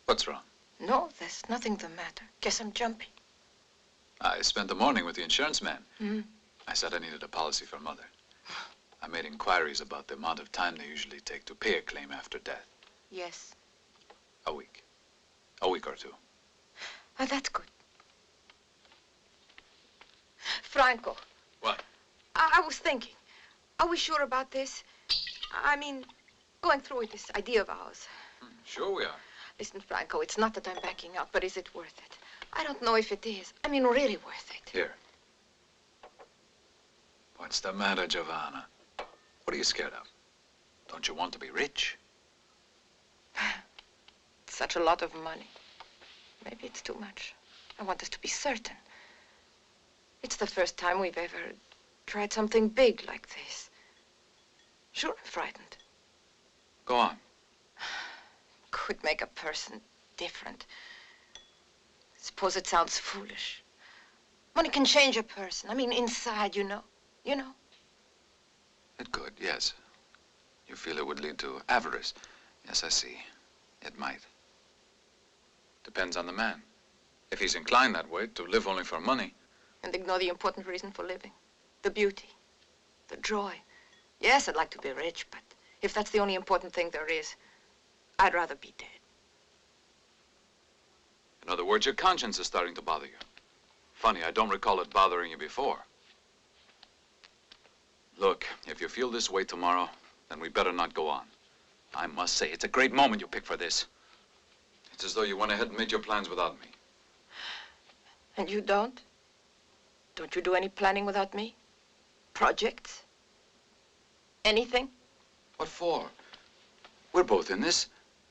What's wrong? No, there's nothing the matter. Guess I'm jumpy. I spent the morning with the insurance man. Hmm? I said I needed a policy for Mother. I made inquiries about the amount of time they usually take to pay a claim after death. Yes. A week. A week or 2. Oh, that's good. Franco. What? I was thinking. Are we sure about this? I mean, going through with this idea of ours. Sure we are. Listen, Franco, it's not that I'm backing out, but is it worth it? I don't know if it is. I mean, really worth it. Here. What's the matter, Giovanna? What are you scared of? Don't you want to be rich? It's such a lot of money. Maybe it's too much. I want us to be certain. It's the first time we've ever tried something big like this. Sure, I'm frightened. Go on. Could make a person different. Suppose it sounds foolish. Money can change a person. I mean, inside, you know. You know. It could, yes. You feel it would lead to avarice. Yes, I see. It might. Depends on the man. If he's inclined that way, to live only for money. And ignore the important reason for living. The beauty. The joy. Yes, I'd like to be rich, but if that's the only important thing there is, I'd rather be dead. In other words, your conscience is starting to bother you. Funny, I don't recall it bothering you before. Look, if you feel this way tomorrow, then we better not go on. I must say, it's a great moment you picked for this. It's as though you went ahead and made your plans without me. And you don't? Don't you do any planning without me? Projects? Anything? What for? We're both in this.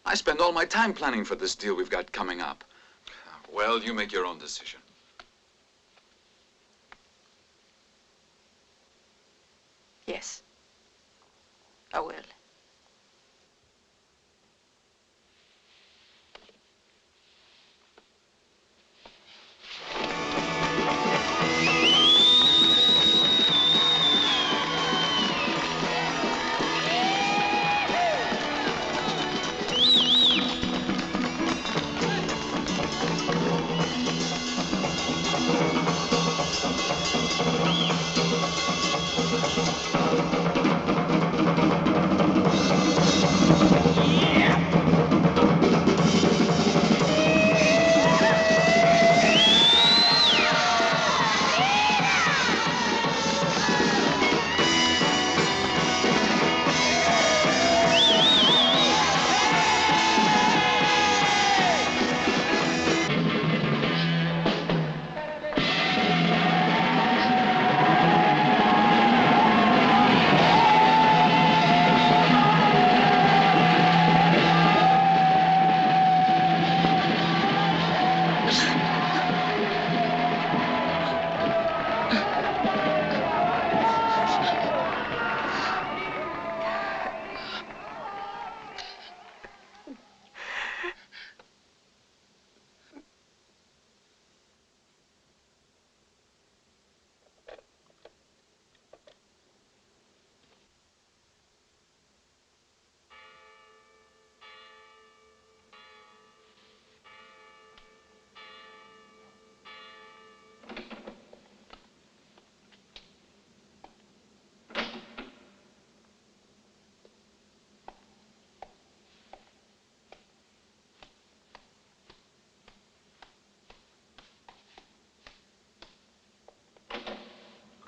I spend all my time planning for this deal we've got coming up. Well, you make your own decision. Yes. I will.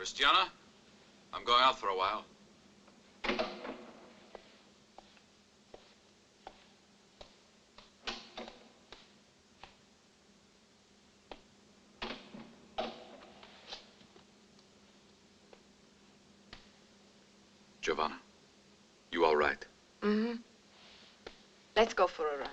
Christiana, I'm going out for a while. Giovanna, you all right? Mm-hmm. Let's go for a ride.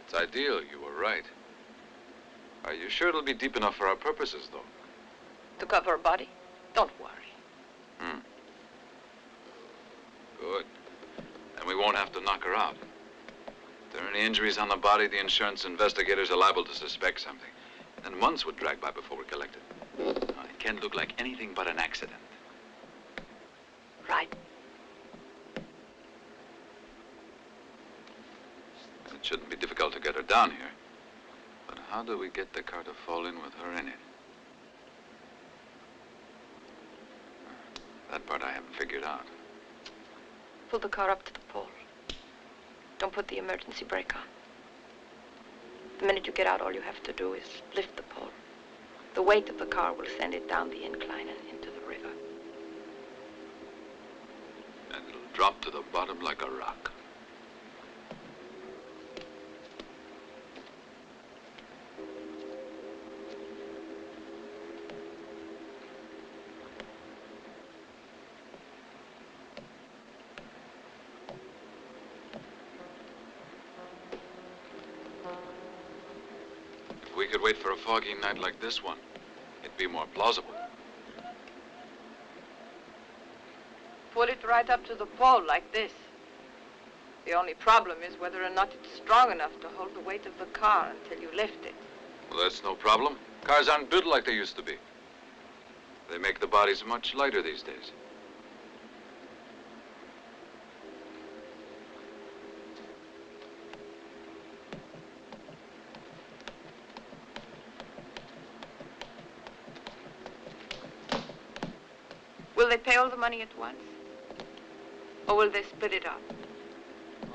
It's ideal, you were right. Are you sure it'll be deep enough for our purposes, though? To cover her body? Don't worry. Good. Then we won't have to knock her out. If there are any injuries on the body, the insurance investigators are liable to suspect something. Then months would drag by before we collect it. Now, it can't look like anything but an accident. Right. It shouldn't be difficult to get her down here. But how do we get the car to fall in with her in it? That part I haven't figured out. Pull the car up to the pole. Don't put the emergency brake on. The minute you get out, all you have to do is lift the pole. The weight of the car will send it down the incline and into the river. And it'll drop to the bottom like a rock. If we could wait for a foggy night like this one, it'd be more plausible. Pull it right up to the pole like this. The only problem is whether or not it's strong enough to hold the weight of the car until you lift it. Well, that's no problem. Cars aren't built like they used to be. They make the bodies much lighter these days. Will they pay all the money at once? Or will they split it up?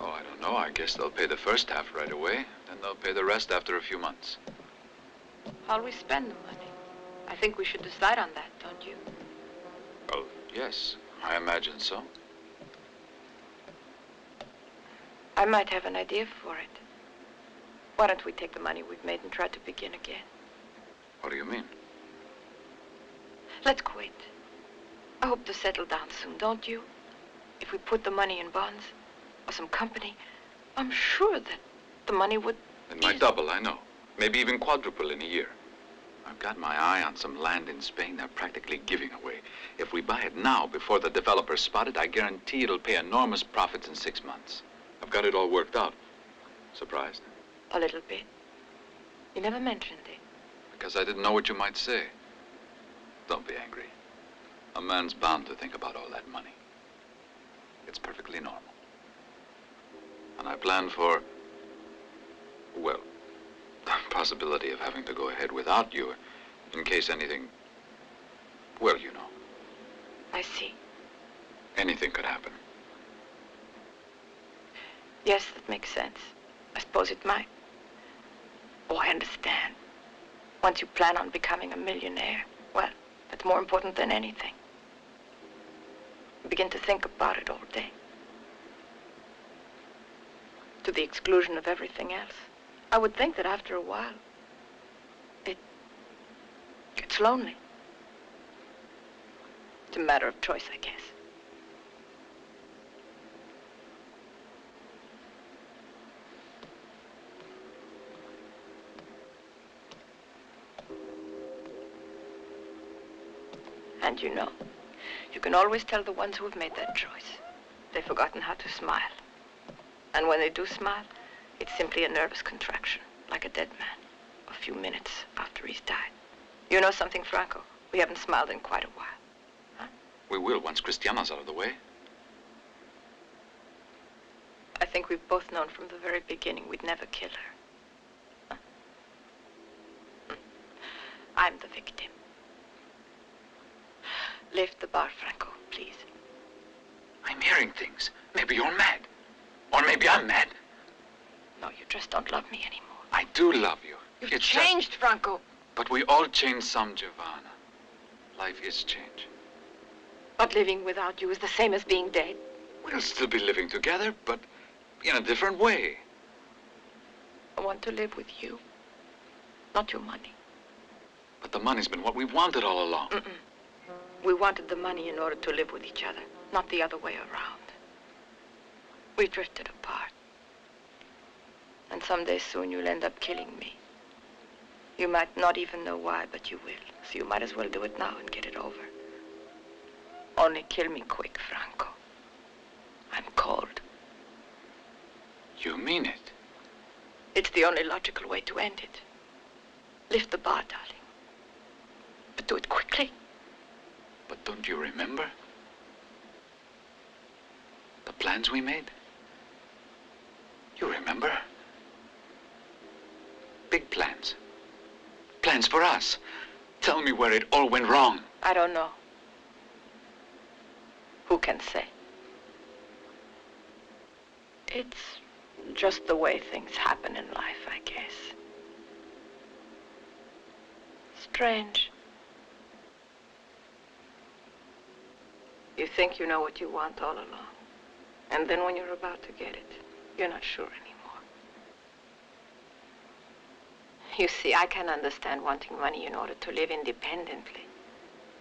Oh, I don't know. I guess they'll pay the first half right away, then they'll pay the rest after a few months. How'll we spend the money? I think we should decide on that, don't you? Well, yes, I imagine so. I might have an idea for it. Why don't we take the money we've made and try to begin again? What do you mean? Let's quit. I hope to settle down soon, don't you? If we put the money in bonds or some company, I'm sure that the money would... It might double, I know. Maybe even quadruple in a year. I've got my eye on some land in Spain they're practically giving away. If we buy it now, before the developers spot it, I guarantee it'll pay enormous profits in 6 months. I've got it all worked out. Surprised? A little bit. You never mentioned it. Because I didn't know what you might say. Don't be angry. A man's bound to think about all that money. It's perfectly normal. And I plan for, well, the possibility of having to go ahead without you in case anything, well, you know. I see. Anything could happen. Yes, that makes sense. I suppose it might. Oh, I understand. Once you plan on becoming a millionaire, well, that's more important than anything. You begin to think about it all day. To the exclusion of everything else. I would think that after a while, it gets lonely. It's a matter of choice, I guess. And you know, you can always tell the ones who have made that choice. They've forgotten how to smile. And when they do smile, it's simply a nervous contraction, like a dead man, a few minutes after he's died. You know something, Franco? We haven't smiled in quite a while. Huh? We will once Cristiana's out of the way. I think we've both known from the very beginning we'd never kill her. Huh? I'm the victim. Lift the bar, Franco, please. I'm hearing things. Maybe you're mad. Or maybe I'm mad. No, you just don't love me anymore. I do love you. You've changed, Franco. But we all change some, Giovanna. Life is change. But living without you is the same as being dead. We'll still be living together, but in a different way. I want to live with you, not your money. But the money's been what we wanted all along. We wanted the money in order to live with each other, not the other way around. We drifted apart. And someday soon you'll end up killing me. You might not even know why, but you will. So you might as well do it now and get it over. Only kill me quick, Franco. I'm cold. You mean it? It's the only logical way to end it. Lift the bar, darling. But do it quickly. But don't you remember? The plans we made? You remember? Big plans. Plans for us. Tell me where it all went wrong. I don't know. Who can say? It's just the way things happen in life, I guess. Strange. You think you know what you want all along. And then when you're about to get it, you're not sure anymore. You see, I can understand wanting money in order to live independently.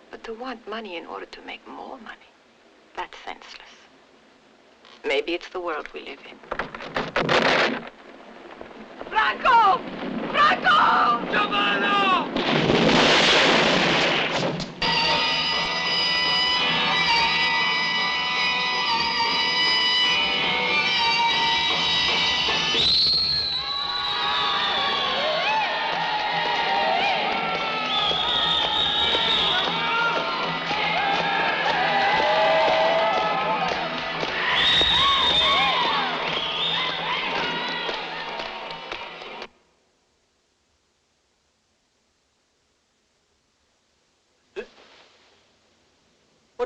But to want money in order to make more money, that's senseless. Maybe it's the world we live in. Franco! Franco! Giovanna!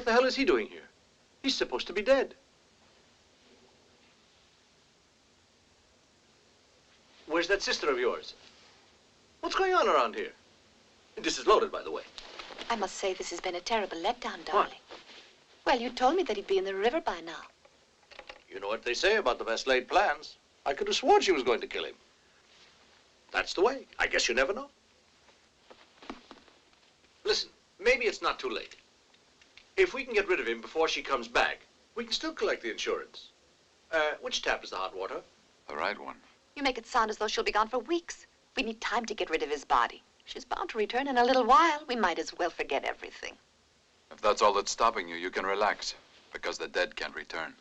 What the hell is he doing here? He's supposed to be dead. Where's that sister of yours? What's going on around here? This is loaded, by the way. I must say this has been a terrible letdown, darling. Well, you told me that he'd be in the river by now. You know what they say about the best laid plans. I could have sworn she was going to kill him. That's the way. I guess you never know. Listen, maybe it's not too late. If we can get rid of him before she comes back, we can still collect the insurance. Which tap is the hot water? The right one. You make it sound as though she'll be gone for weeks. We need time to get rid of his body. She's bound to return in a little while. We might as well forget everything. If that's all that's stopping you, you can relax, because the dead can't return.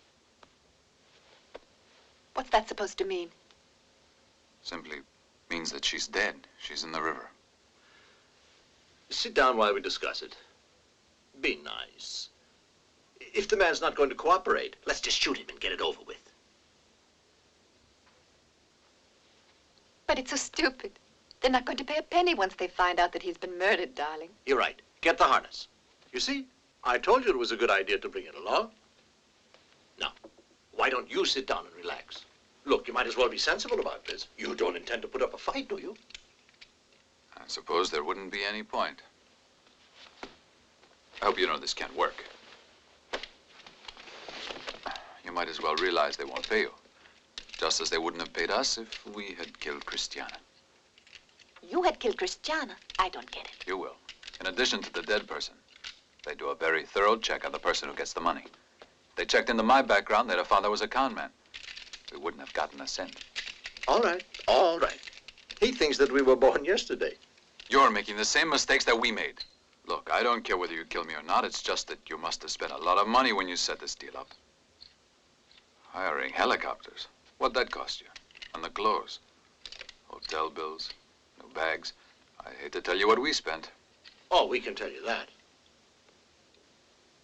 What's that supposed to mean? Simply means that she's dead. She's in the river. Sit down while we discuss it. Be nice. If the man's not going to cooperate, let's just shoot him and get it over with. But it's so stupid. They're not going to pay a penny once they find out that he's been murdered, darling. You're right. Get the harness. You see, I told you it was a good idea to bring it along. Now, why don't you sit down and relax? Look, you might as well be sensible about this. You don't intend to put up a fight, do you? I suppose there wouldn't be any point. I hope you know this can't work. You might as well realize they won't pay you. Just as they wouldn't have paid us if we had killed Christiana. You had killed Christiana. I don't get it. You will. In addition to the dead person, they do a very thorough check on the person who gets the money. If they checked into my background, they'd have found I was a con man. We wouldn't have gotten a cent. All right, all right. He thinks that we were born yesterday. You're making the same mistakes that we made. Look, I don't care whether you kill me or not. It's just that you must have spent a lot of money when you set this deal up. Hiring helicopters. What'd that cost you? And the clothes? Hotel bills, new bags. I hate to tell you what we spent. Oh, we can tell you that.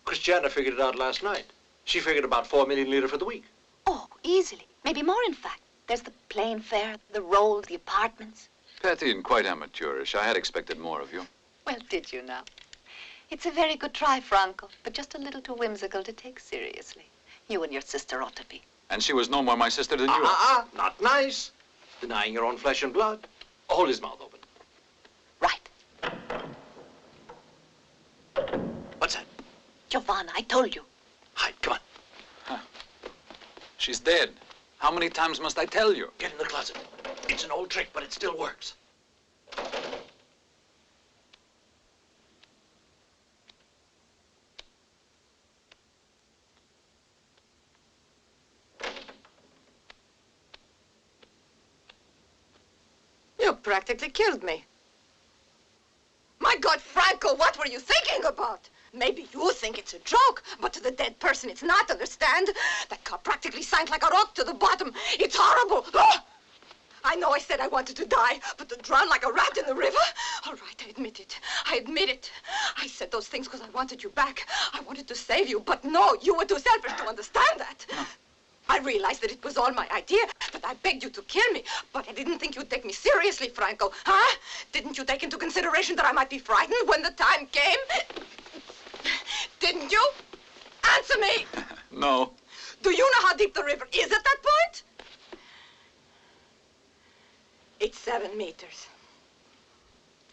Christiana figured it out last night. She figured about 4 million lira for the week. Oh, easily. Maybe more, in fact. There's the plane fare, the rolls, the apartments. Petty and quite amateurish. I had expected more of you. Well, did you now? It's a very good try, Franco, but just a little too whimsical to take seriously. You and your sister ought to be. And she was no more my sister than you. Not nice. Denying your own flesh and blood. Hold his mouth open. Right. What's that? Giovanna, I told you. Hide, come on. Huh. She's dead. How many times must I tell you? Get in the closet. It's an old trick, but it still works. You practically killed me. My God, Franco, what were you thinking about? Maybe you think it's a joke, but to the dead person it's not, understand? That car practically sank like a rock to the bottom. It's horrible. Oh! I know I said I wanted to die, but to drown like a rat in the river? All right, I admit it. I admit it. I said those things because I wanted you back. I wanted to save you, but no, you were too selfish to understand that. I realized that it was all my idea, that I begged you to kill me, but I didn't think you'd take me seriously, Franco. Huh? Didn't you take into consideration that I might be frightened when the time came? Didn't you? Answer me! No. Do you know how deep the river is at that point? It's 7 meters.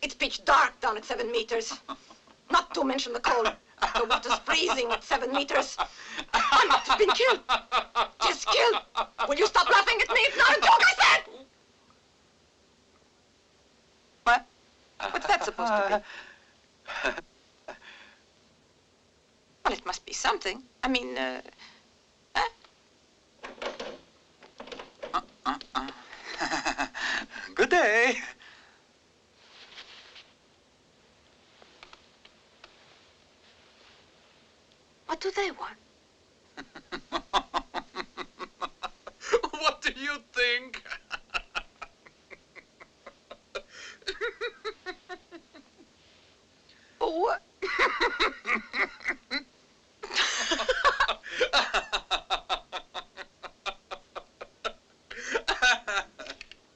It's pitch dark down at 7 meters. Not to mention the cold. The water's freezing at 7 meters. I must have been killed. Just killed. Will you stop laughing at me? It's not a joke, I said! What? What's that supposed to be? Well, it must be something. I mean, huh? Good day. What do they want? What do you think? What?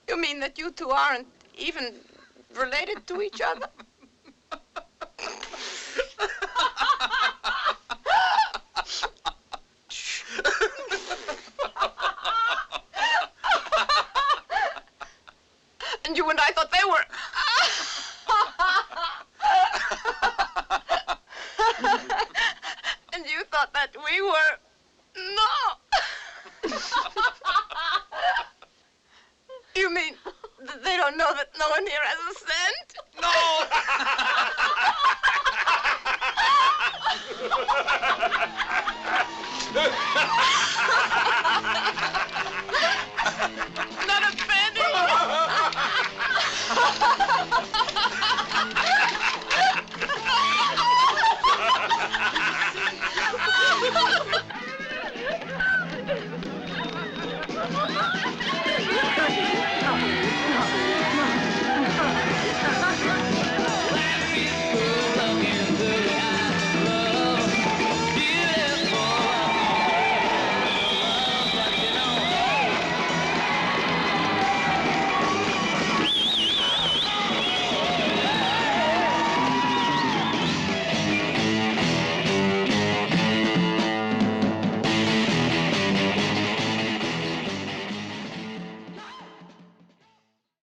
You mean that you two aren't even related to each other?